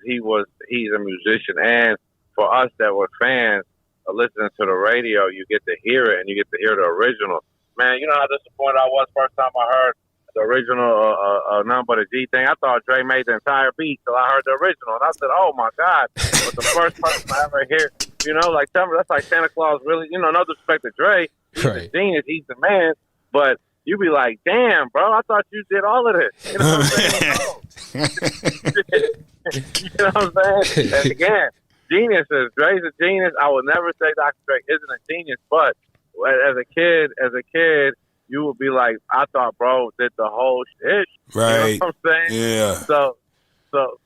he's a musician. And for us that were fans of listening to the radio, you get to hear it and you get to hear the original. Man, you know how disappointed I was first time I heard the original None But a G thing. I thought Dre made the entire beat till I heard the original. And I said, oh my God. But the first person I ever hear, like tell me, that's like Santa Claus really, no disrespect to Dre. He's a genius, he's the man. But you be like, damn, bro, I thought you did all of this. You know what I'm saying? You know what I'm saying? And again, geniuses. Dre's a genius. I would never say Dr. Dre isn't a genius, but as a kid, you would be like, I thought bro did the whole shit. Right. You know what I'm saying? Yeah. So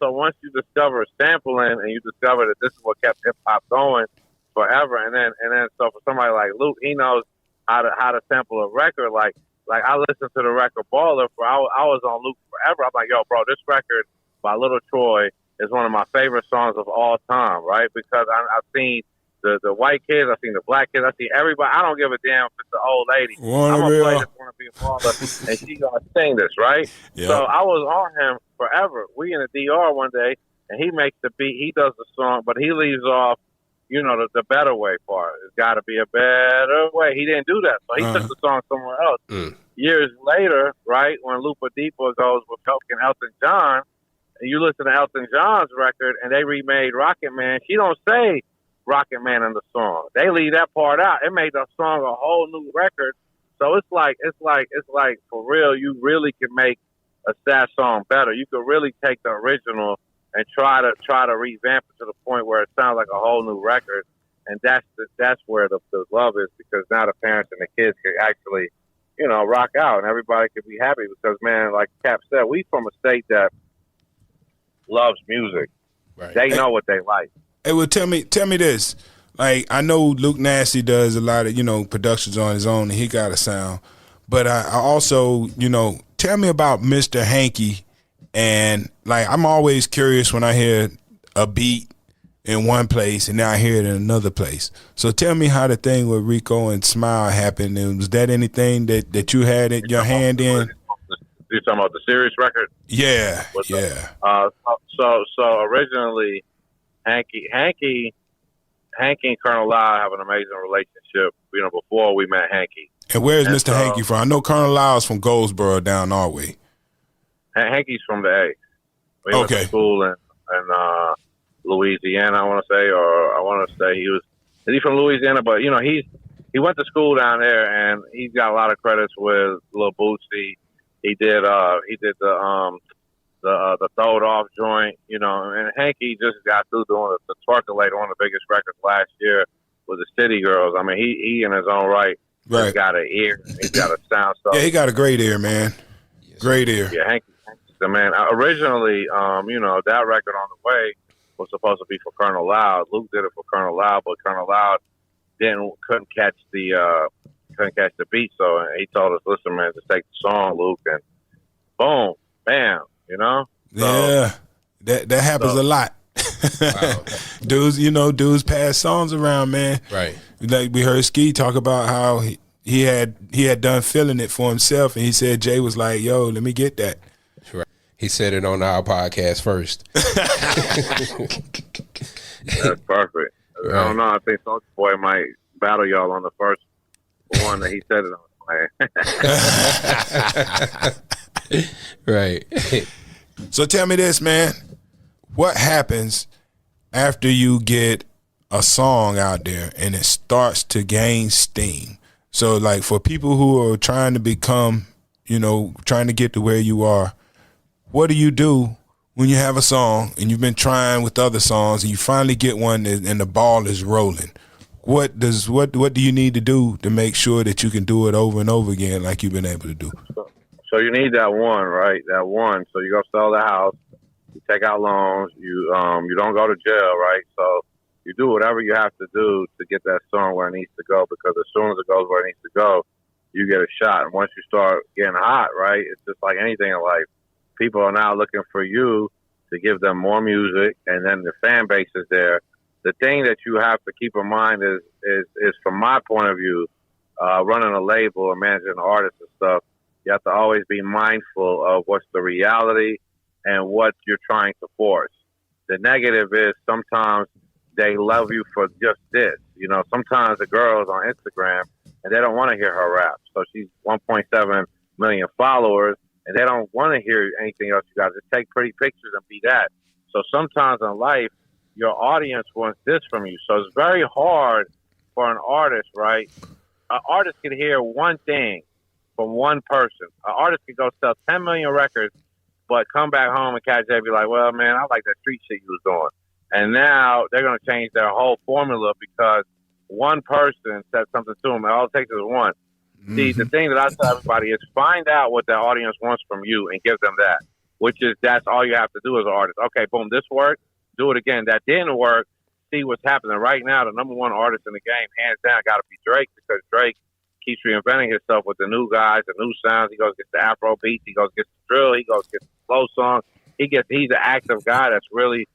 once you discover sampling and you discover that this is what kept hip hop going forever, and then so for somebody like Luke, he knows how to sample a record. Like I listened to the record Baller I was on Luke forever. I'm like, yo, bro, this record by Little Troy is one of my favorite songs of all time, right? Because I've seen the white kids, I've seen the black kids, I've seen everybody. I don't give a damn if it's the old lady. I'm going to play this Wanna Be a Baller, and she going to sing this, right? Yep. So I was on him forever. We in the DR one day, and he makes the beat. He does the song, but he leaves off, the better way part. It's got to be a better way. He didn't do that, so he took the song somewhere else. Years later, right, when Lupa Deepa goes with Coke and Elton John, and you listen to Elton John's record, and they remade Rocket Man. She don't say Rocket Man in the song. They leave that part out. It made the song a whole new record. So it's like for real. You really can make a sad song better. You could really take the original and try to revamp it to the point where it sounds like a whole new record. And that's where the love is, because now the parents and the kids can actually, rock out, and everybody could be happy because, man, like Cap said, we from a state that loves music. Right. They know what they like. Hey, well, tell me this. Like, I know Luke Nasty does a lot of, productions on his own, and he got a sound. But I also, tell me about Mr. Hanky. And, like, I'm always curious when I hear a beat in one place and now I hear it in another place. So tell me how the thing with Rico and Smile happened. And was that anything that you had your hand in? You're talking about the Sirius record? Yeah, So originally, Hanky and Colonel Lau have an amazing relationship, before we met Hanky. And where's Mr. Hanky from? I know Colonel Lau's from Goldsboro down our way. Hanky's from the A. We went to school in Louisiana, I want to say he's from Louisiana, but he went to school down there, and he's got a lot of credits with Lil Bootsy. He did the Throw It Off joint, and Hanky just got through doing the Twerkulator, one of the biggest records last year with the City Girls. I mean, he in his own right. He's got an ear, he's got a sound. So yeah, he got a great ear, man. Great ear. Yeah, Hanky's the man. Originally, that record On the Way was supposed to be for Colonel Lau. Luke did it for Colonel Lau, but Colonel Lau couldn't catch the beat. So he told us, "Listen, man, just take the song, Luke," and boom, bam, So, yeah, that happens a lot. Wow. Dudes pass songs around, man. Right. Like we heard Ski talk about how he had done feeling it for himself, and he said Jay was like, "Yo, let me get that." Right. He said it on our podcast first. That's perfect. Right. I don't know. I think Soulja Boy might battle y'all on the first one that he said it on. Right. So tell me this, man. What happens after you get a song out there and it starts to gain steam? So, like, for people who are trying to become, trying to get to where you are, what do you do when you have a song and you've been trying with other songs and you finally get one and the ball is rolling? What do you need to do to make sure that you can do it over and over again like you've been able to do? So you need that one, right? That one. So you go sell the house, you take out loans, you don't go to jail, right? So you do whatever you have to do to get that song where it needs to go, because as soon as it goes where it needs to go, you get a shot. And once you start getting hot, right, it's just like anything in life. People are now looking for you to give them more music, and then the fan base is there. The thing that you have to keep in mind is from my point of view, running a label and managing artists and stuff, you have to always be mindful of what's the reality and what you're trying to force. The negative is sometimes they love you for just this. Sometimes the girl's on Instagram and they don't want to hear her rap. So she's 1.7 million followers and they don't want to hear anything else. You guys just take pretty pictures and be that. So sometimes in life, your audience wants this from you. So it's very hard for an artist, right? An artist can hear one thing from one person. An artist can go sell 10 million records, but come back home and catch that be like, well, man, I like that street shit you was doing. And now they're going to change their whole formula because one person said something to them. And all it takes is one. Mm-hmm. See, the thing that I tell everybody is find out what the audience wants from you and give them that, that's all you have to do as an artist. Okay, boom, this worked. Do it again. That didn't work. See what's happening right now. The number one artist in the game, hands down, got to be Drake, because Drake keeps reinventing himself with the new guys, the new sounds. He goes gets the Afro beats. He goes gets the drill. He goes gets the slow songs. He's an active guy that's really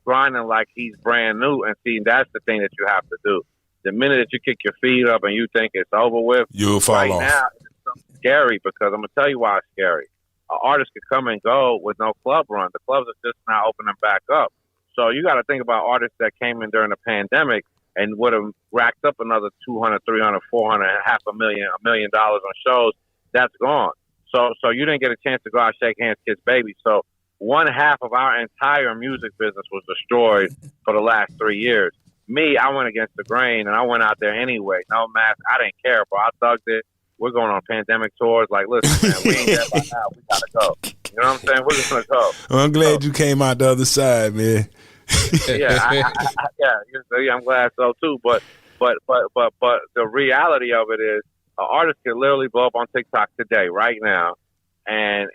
grinding like he's brand new. And see, that's the thing that you have to do. The minute that you kick your feet up and you think it's over with, you'll fall off. Now, it's scary, because I'm gonna tell you why it's scary. An artist could come and go with no club run. The clubs are just now opening back up. So you got to think about artists that came in during the pandemic and would have racked up another 200, 300, 400, $500,000, $1 million on shows. That's gone. So you didn't get a chance to go out, shake hands, kiss babies. So one half of our entire music business was destroyed for the last 3 years. Me, I went against the grain and I went out there anyway. No mask. I didn't care, bro. I thugged it. We're going on pandemic tours. Like, listen, man, we ain't there by now. We gotta go. You know what I'm saying? We're just gonna go. Well, I'm glad you came out the other side, man. Yeah, I'm glad so too. But the reality of it is, an artist can literally blow up on TikTok today, right now, and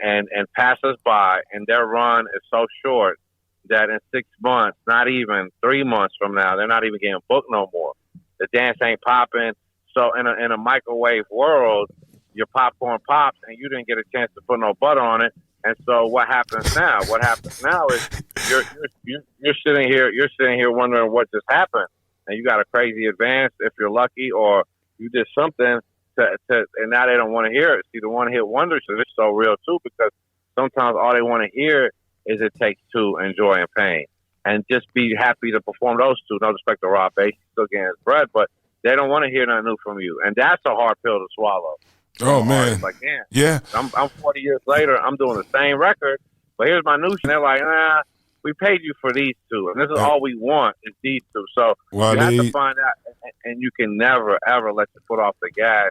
pass us by, and their run is so short that in 6 months, not even 3 months from now, they're not even getting booked no more. The dance ain't popping. So in a microwave world, your popcorn pops, and you didn't get a chance to put no butter on it. And so what happens now? What happens now is you're sitting here wondering what just happened, and you got a crazy advance if you're lucky, or you did something and now they don't want to hear it. See, the one-hit wonders is so real too, because sometimes all they want to hear is "It Takes Two" and "Joy and Pain," and just be happy to perform those two. No respect to Rob Bass, he's still getting his bread, but they don't want to hear nothing new from you, and that's a hard pill to swallow. Oh man, like damn, yeah. I'm 40 years later, I'm doing the same record, but here's my new shit. And they're like, nah, we paid you for these two, and this is all we want is these two. So you have to find out, and you can never ever let your foot off the gas,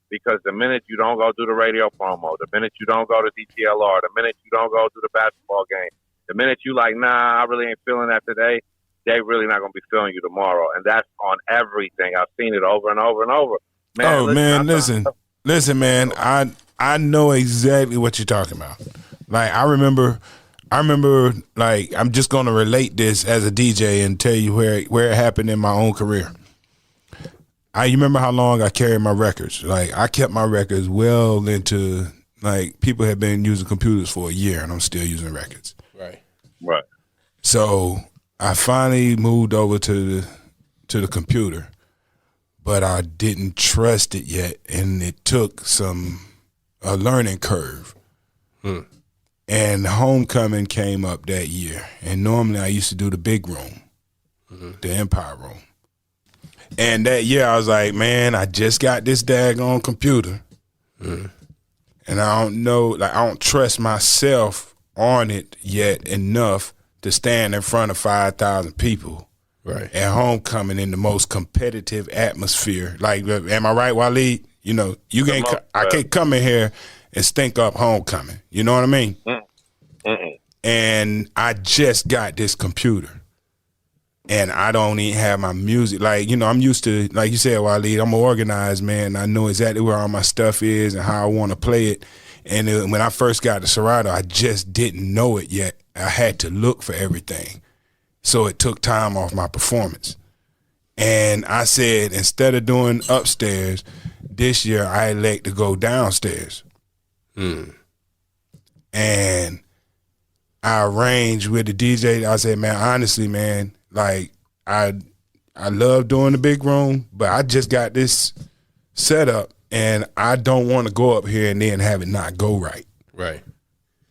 because the minute you don't go do the radio promo, the minute you don't go to DTLR, the minute you don't go to the basketball game, the minute you like, nah, I really ain't feeling that today, they really not going to be feeling you tomorrow. And that's on everything. I've seen it over and over and over. Man, listen, man, I know exactly what you're talking about. Like, I remember, like, I'm just going to relate this as a DJ and tell you where it happened in my own career. I remember how long I carried my records. Like, I kept my records well into, like, people had been using computers for a year, and I'm still using records. Right. So I finally moved over to the computer, but I didn't trust it yet, and it took a learning curve. And Homecoming came up that year, and normally I used to do the big room, the Empire Room. And that year I was like, man, I just got this daggone computer, and I don't know, like, I don't trust myself on it yet enough to stand in front of 5,000 people at Homecoming in the most competitive atmosphere. Like, am I right, Waleed? You know, I can't come in here and stink up Homecoming. You know what I mean? And I just got this computer, and I don't even have my music. Like, you know, I'm used to, like you said, Waleed, I'm organized, man. I know exactly where all my stuff is and how I want to play it. And when I first got to Serato, I just didn't know it yet. I had to look for everything. So it took time off my performance. And I said, instead of doing upstairs, this year I elect to go downstairs. And I arranged with the DJ. I said, man, honestly, man, like, I love doing the big room, but I just got this set up, and I don't want to go up here and then have it not go right. Right.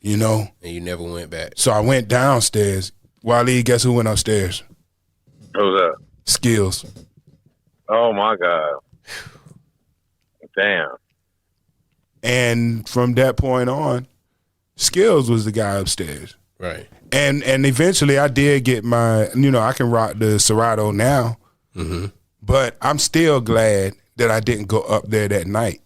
You know? And you never went back. So I went downstairs. Waleed, guess who went upstairs? Who's that? Skills. Oh, my God. Damn. And from that point on, Skills was the guy upstairs. Right. And eventually I did get my, you know, I can rock the Serato now, but I'm still glad that I didn't go up there that night,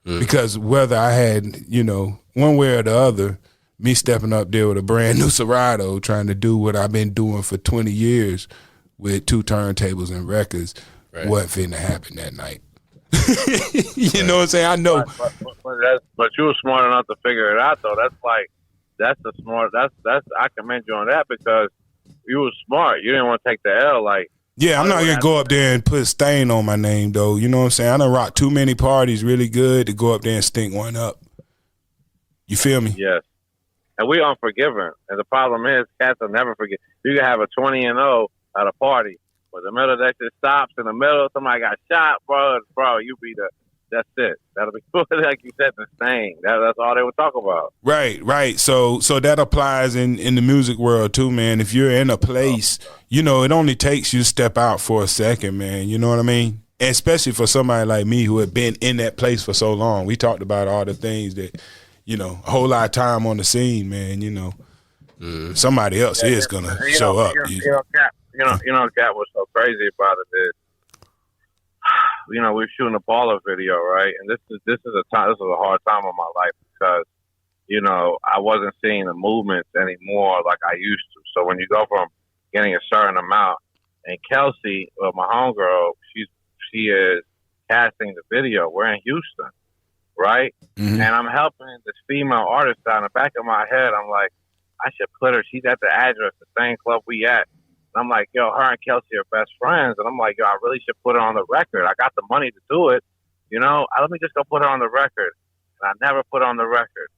because whether I had, you know, one way or the other, me stepping up there with a brand new Serato trying to do what I've been doing for 20 years with 2 turntables and records, wasn't finna happen that night. You know what I'm saying? I know. But you were smart enough to figure it out, though. That's I commend you on that, because you were smart. You didn't want to take the L. Like, yeah, I'm not gonna go up there and put a stain on my name, though. You know what I'm saying? I done rocked too many parties really good to go up there and stink one up. You feel me? Yes. And we unforgiving. And the problem is, cats will never forget. You can have a 20-0 at a party, but the middle of that shit stops in the middle. Somebody got shot, bro. You be that's it. That'll be like you said, the stain. That's all they would talk about. Right. So that applies in the music world too, man. If you're in a place, you know, it only takes you to step out for a second, man. You know what I mean? And especially for somebody like me who had been in that place for so long. We talked about all the things that, you know, a whole lot of time on the scene, man, you know. somebody else is gonna show up. Cap was so crazy about it is, we're shooting a baller video, right? And this is a hard time of my life because, I wasn't seeing the movements anymore like I used to. So when you go from getting a certain amount, and Kelsey, my homegirl, she is casting the video. We're in Houston, right? Mm-hmm. And I'm helping this female artist out. In the back of my head, I'm like, I should put her. She's at the address, the same club we at. And I'm like, yo, her and Kelsey are best friends. And I'm like, yo, I really should put her on the record. I got the money to do it. Let me just go put her on the record. And I never put her on the record.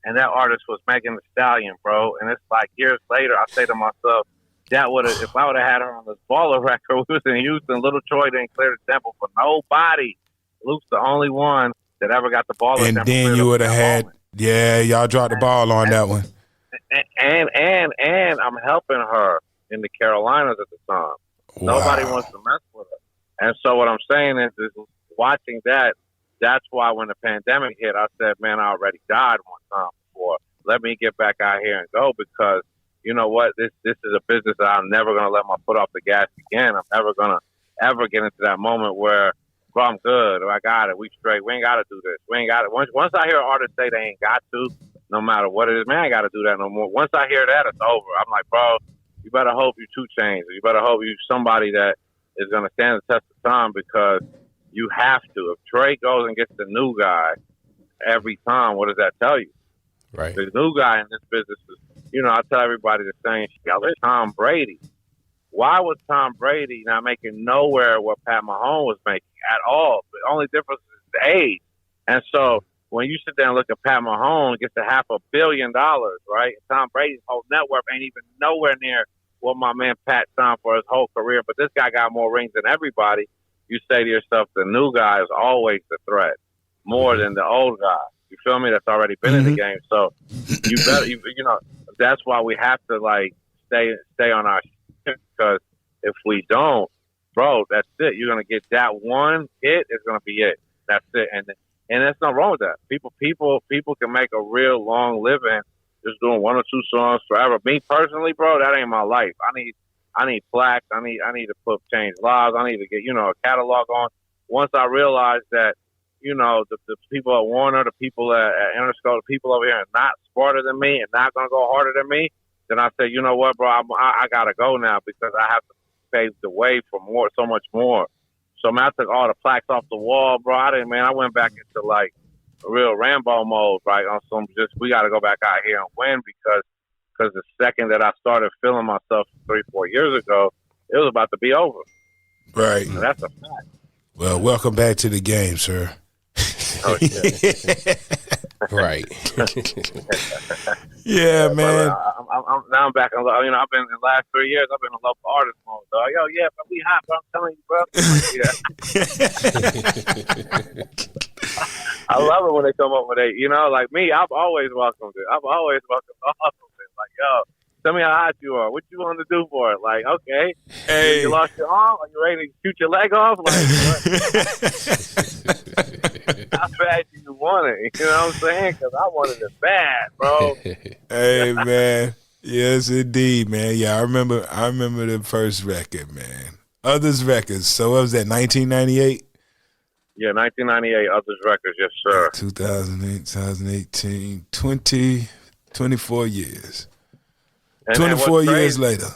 And that artist was Megan Thee Stallion, bro. And it's like years later, I say to myself, if I would have had her on this baller record, we was in Houston, Little Troy didn't clear the temple for nobody. Luke's the only one that ever got the baller. And then you would have had, y'all dropped the ball on that one. And I'm helping her in the Carolinas at the time. Wow. Nobody wants to mess with her. And so what I'm saying is watching that's why when the pandemic hit, I said, man, I already died one time before. Let me get back out here and go because you know what? This is a business that I'm never going to let my foot off the gas again. I'm never going to ever get into that moment where, bro, I'm good or I got it. We straight. We ain't got to do this. We ain't got it. Once I hear artists say they ain't got to, no matter what it is, man, I ain't got to do that no more. Once I hear that, it's over. I'm like, bro, you better hope you 2 Chainz. You better hope you somebody that is going to stand the test of time because you have to. If Trey goes and gets the new guy every time, what does that tell you? Right. The new guy in this business is, I tell everybody the same shit. Tom Brady. Why was Tom Brady not making nowhere what Pat Mahomes was making at all? The only difference is the age. And so when you sit there and look at Pat Mahomes, gets to $500 million, right? Tom Brady's whole net worth ain't even nowhere near what my man Pat signed for his whole career. But this guy got more rings than everybody. You say to yourself, the new guy is always the threat, more than the old guy. You feel me? That's already been in the game. So you better, that's why we have to stay on our shit because if we don't, bro, that's it. You're gonna get that one hit. It's gonna be it. That's it. And there's nothing wrong with that. People can make a real long living just doing 1 or 2 songs forever. Me personally, bro, that ain't my life. I need plaques. I need to change lives. I need to get a catalog on. Once I realized that. The people at Warner, the people at Interscope, the people over here are not smarter than me and not going to go harder than me, then I said, you know what, bro, I got to go now because I have to pave the way for so much more. So, man, I took all the plaques off the wall, bro. I went back into, a real Rambo mode, right, on some we got to go back out here and win because the second that I started feeling myself 3-4 years ago, it was about to be over. Right. And that's a fact. Well, welcome back to the game, sir. Oh, shit. Right. Yeah, man. I'm back. I've been in the last 3 years. I've been in local artist mode. So, yeah, but we hot. But I'm telling you, bro. I love it when they come up with like me. I've always welcomed it. I've always welcomed all of it. Like, yo, tell me how hot you are. What you want to do for it? Like, okay, hey, you lost your arm. Are you ready to shoot your leg off? Like, how bad do you want it? You know what I'm saying? Because I wanted it bad, bro. Hey, man. Yes, indeed, man. Yeah, I remember the first record, man. Others Records. So what was that, 1998? Yeah, 1998, Others Records, yes, sir. 2008, 2018, 24 years. And 24 years later.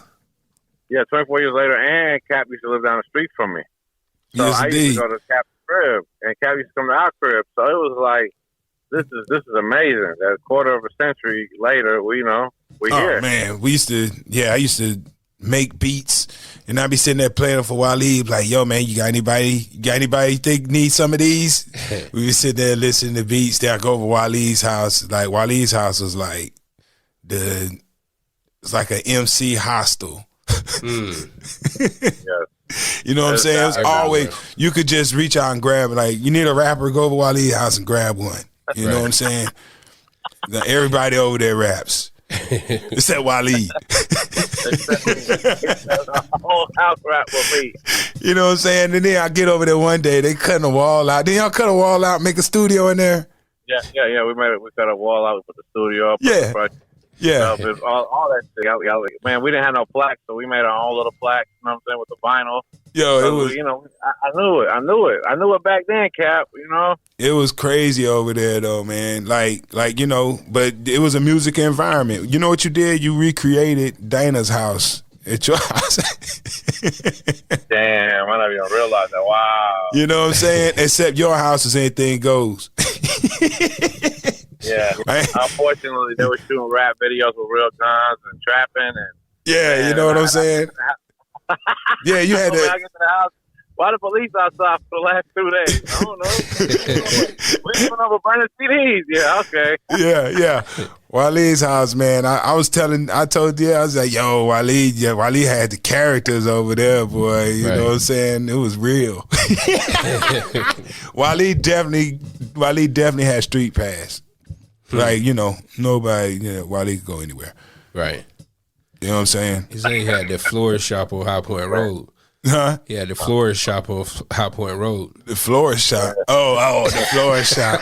Yeah, 24 years later, and Cap used to live down the street from me. So yes, I used to go to Cap's crib, and Cap used to come to our crib. So it was like, this is amazing. That a quarter of a century later, we're here. Oh, man, I used to make beats, and I'd be sitting there playing for Waleed, like, yo, man, you got anybody think need some of these? We would sit there listening to beats. Then I go over Waleed's house. Like, Waleed's house was like it's like an MC hostel. Yes. You know what I'm saying? It was always, you could just reach out and grab, like, you need a rapper, go over Waleed's house and grab one. You know what I'm saying? Now, everybody over there raps. Except Waleed. The whole house rap with me. You know what I'm saying? And then I get over there one day, they cutting a wall out. Then y'all cut a wall out, make a studio in there? Yeah. We cut a wall out, put the studio up. Yeah. Yeah. But all that shit. Man, we didn't have no plaques, so we made our own little plaques. You know what I'm saying, with the vinyl. Yo, So it was, you know, I knew it. I knew it back then, Cap. You know. it was crazy over there though, man. Like, you know, but it was a music environment. You know what you did? You recreated Dana's house at your house. Damn, I never even realized that. Wow. You know what I'm saying? Except your house is anything goes. Yeah. Unfortunately, they were shooting rap videos with real guns and trapping and. Yeah, Man, you know what I'm saying? Yeah, you had When I to. get to the house, why the police outside for the last 2 days? I don't know. We went over burning CDs. Yeah, okay. Yeah. Waleed's house, man. I told you, I was like, yo, Waleed had the characters over there, boy. You know what I'm saying? It was real. Waleed definitely had street pass. Like, you know, nobody, Waleed could go anywhere. Right. You know what I'm saying? He said he had the florist shop on High Point Road. Huh? He had the florist shop on High Point Road. The florist shop. Oh, the florist shop.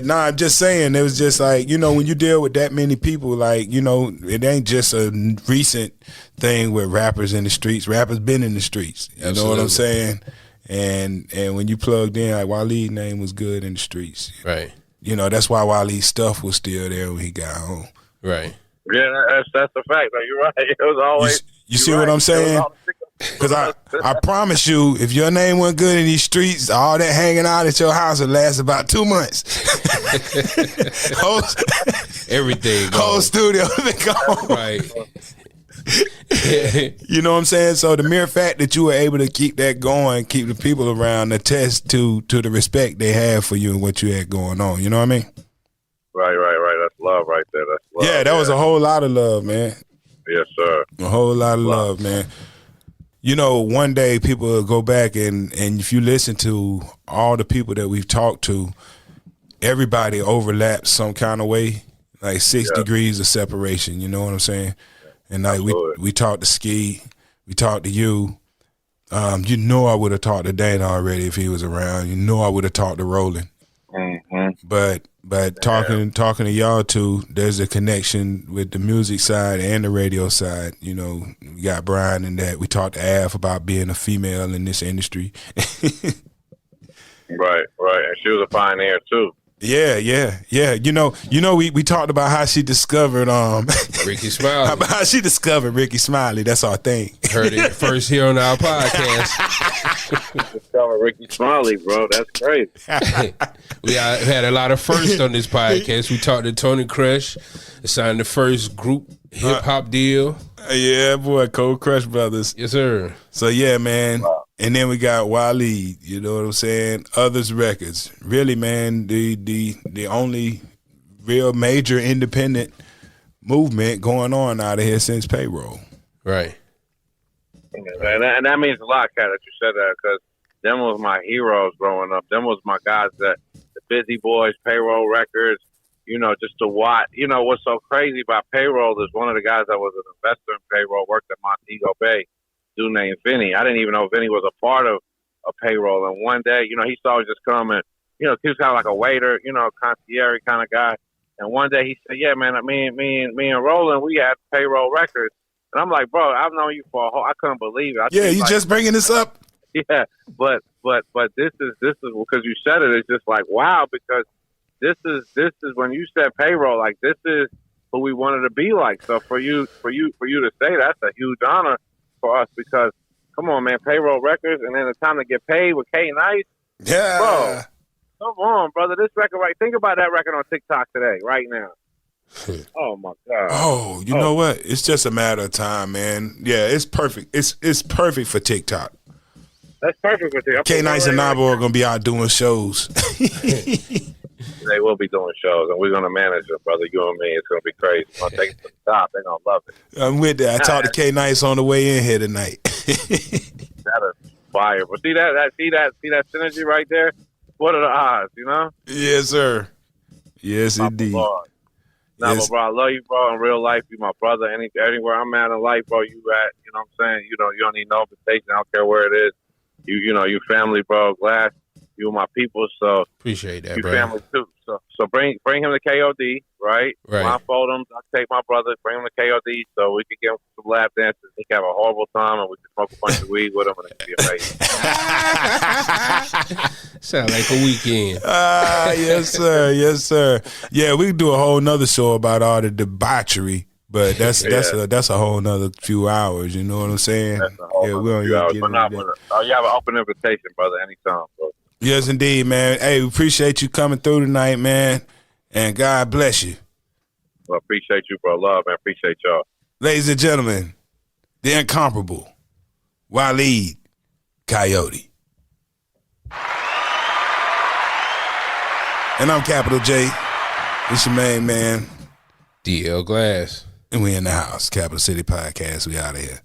Nah, I'm just saying, it was just like, you know, when you deal with that many people, like, you know, it ain't just a recent thing with rappers in the streets. Rappers been in the streets. You know what I'm saying? And when you plugged in, like, Waleed's name was good in the streets. Right. You know, that's why Waleed's stuff was still there when he got home. Right. Yeah, that's the fact. Like, you're right. It was always. You see what I'm saying? Because I promise you, if your name wasn't good in these streets, all that hanging out at your house would last about 2 months. Everything gone. Whole studio been gone. Right. You know what I'm saying? So the mere fact that you were able to keep that going, keep the people around, attest to the respect they have for you and what you had going on. You know what I mean? Right. That's love right there. That's love. Yeah, that was a whole lot of love, man. Yes, sir. A whole lot of love, man. You know, one day people will go back and if you listen to all the people that we've talked to, everybody overlaps some kind of way, like 6 degrees of separation. You know what I'm saying? And like we talked to Ski, we talked to you. You know I would have talked to Dana already if he was around. You know I would have talked to Roland. Mm-hmm. But talking to y'all two, there's a connection with the music side and the radio side. You know, we got Brian in that. We talked to Av about being a female in this industry. Right. And she was a pioneer too. Yeah. You know, we talked about how she discovered Ricky Smiley. How she discovered Ricky Smiley. That's our thing. Heard it first here on our podcast. Discovered Ricky Smiley, bro. That's crazy. We had a lot of firsts on this podcast. We talked to Tony Crush, signed the first group hip hop deal. Yeah, boy, Cold Crush Brothers. Yes, sir. So yeah, man. Wow. And then we got Waleed, you know what I'm saying? Others Records. Really, man, the only real major independent movement going on out of here since Payroll. Right. And that means a lot, Kat, that you said that, because them was my heroes growing up. Them was my guys that the Busy Boys, Payroll Records, you know, just to watch. You know, what's so crazy about Payroll is one of the guys that was an investor in Payroll worked at Montego Bay, dude named Vinny. I didn't even know Vinny was a part of a Payroll. And one day, you know, he used to always just come and, you know, he was kind of like a waiter, you know, concierge kind of guy. And one day he said, yeah, man, me and Roland, we had Payroll Records. And I'm like, bro, I've known you for a whole, I couldn't believe it. You just bringing this up? Yeah, but this is because you said it. It's just like, wow, because this is when you said Payroll, like, this is who we wanted to be like. So for you to say that's a huge honor for us, because come on, man, Payroll Records, and then the time to get paid with K Nice. Yeah, bro, come on, brother. This record, right? Think about that record on TikTok today, right now. Oh my God. Oh, you know what? It's just a matter of time, man. Yeah, it's perfect. It's perfect for TikTok. That's perfect for TikTok. K Nice and Nabo are gonna be out doing shows. They will be doing shows, and we're gonna manage it, brother. You and me. It's gonna be crazy. We're gonna take it to the top. They're gonna love it. I'm with that. I talked to K Nice on the way in here tonight. That is fire. But see that synergy right there? What are the odds, you know? Yes, sir. Yes, indeed. Nah, yes. But bro, I love you, bro. In real life, you my brother. Anywhere I'm at in life, bro, you at. You know what I'm saying? You know, you don't need no invitation. I don't care where it is. You know, you family, bro. Glad you my people. So appreciate that, you bro. Family too. So bring him to KOD, right? Right. Blindfold him. I take my brother, bring him to KOD, so we can get him some lap dances. He can have a horrible time, and we can smoke a bunch of weed with him, and it can be amazing. Sound like a weekend. Yes, sir. Yes, sir. Yeah, we can do a whole nother show about all the debauchery, but that's a whole nother few hours. You know what I'm saying? That's a whole we few hours. get But into not, that. you have an open invitation, brother, anytime, bro. Yes, indeed, man. Hey, we appreciate you coming through tonight, man, and God bless you. Well, appreciate you, bro. Love, and appreciate y'all. Ladies and gentlemen, the incomparable Waleed Coyote. And I'm Capital J. It's your main man. DL Glass. And we in the house. Capital City Podcast. We out of here.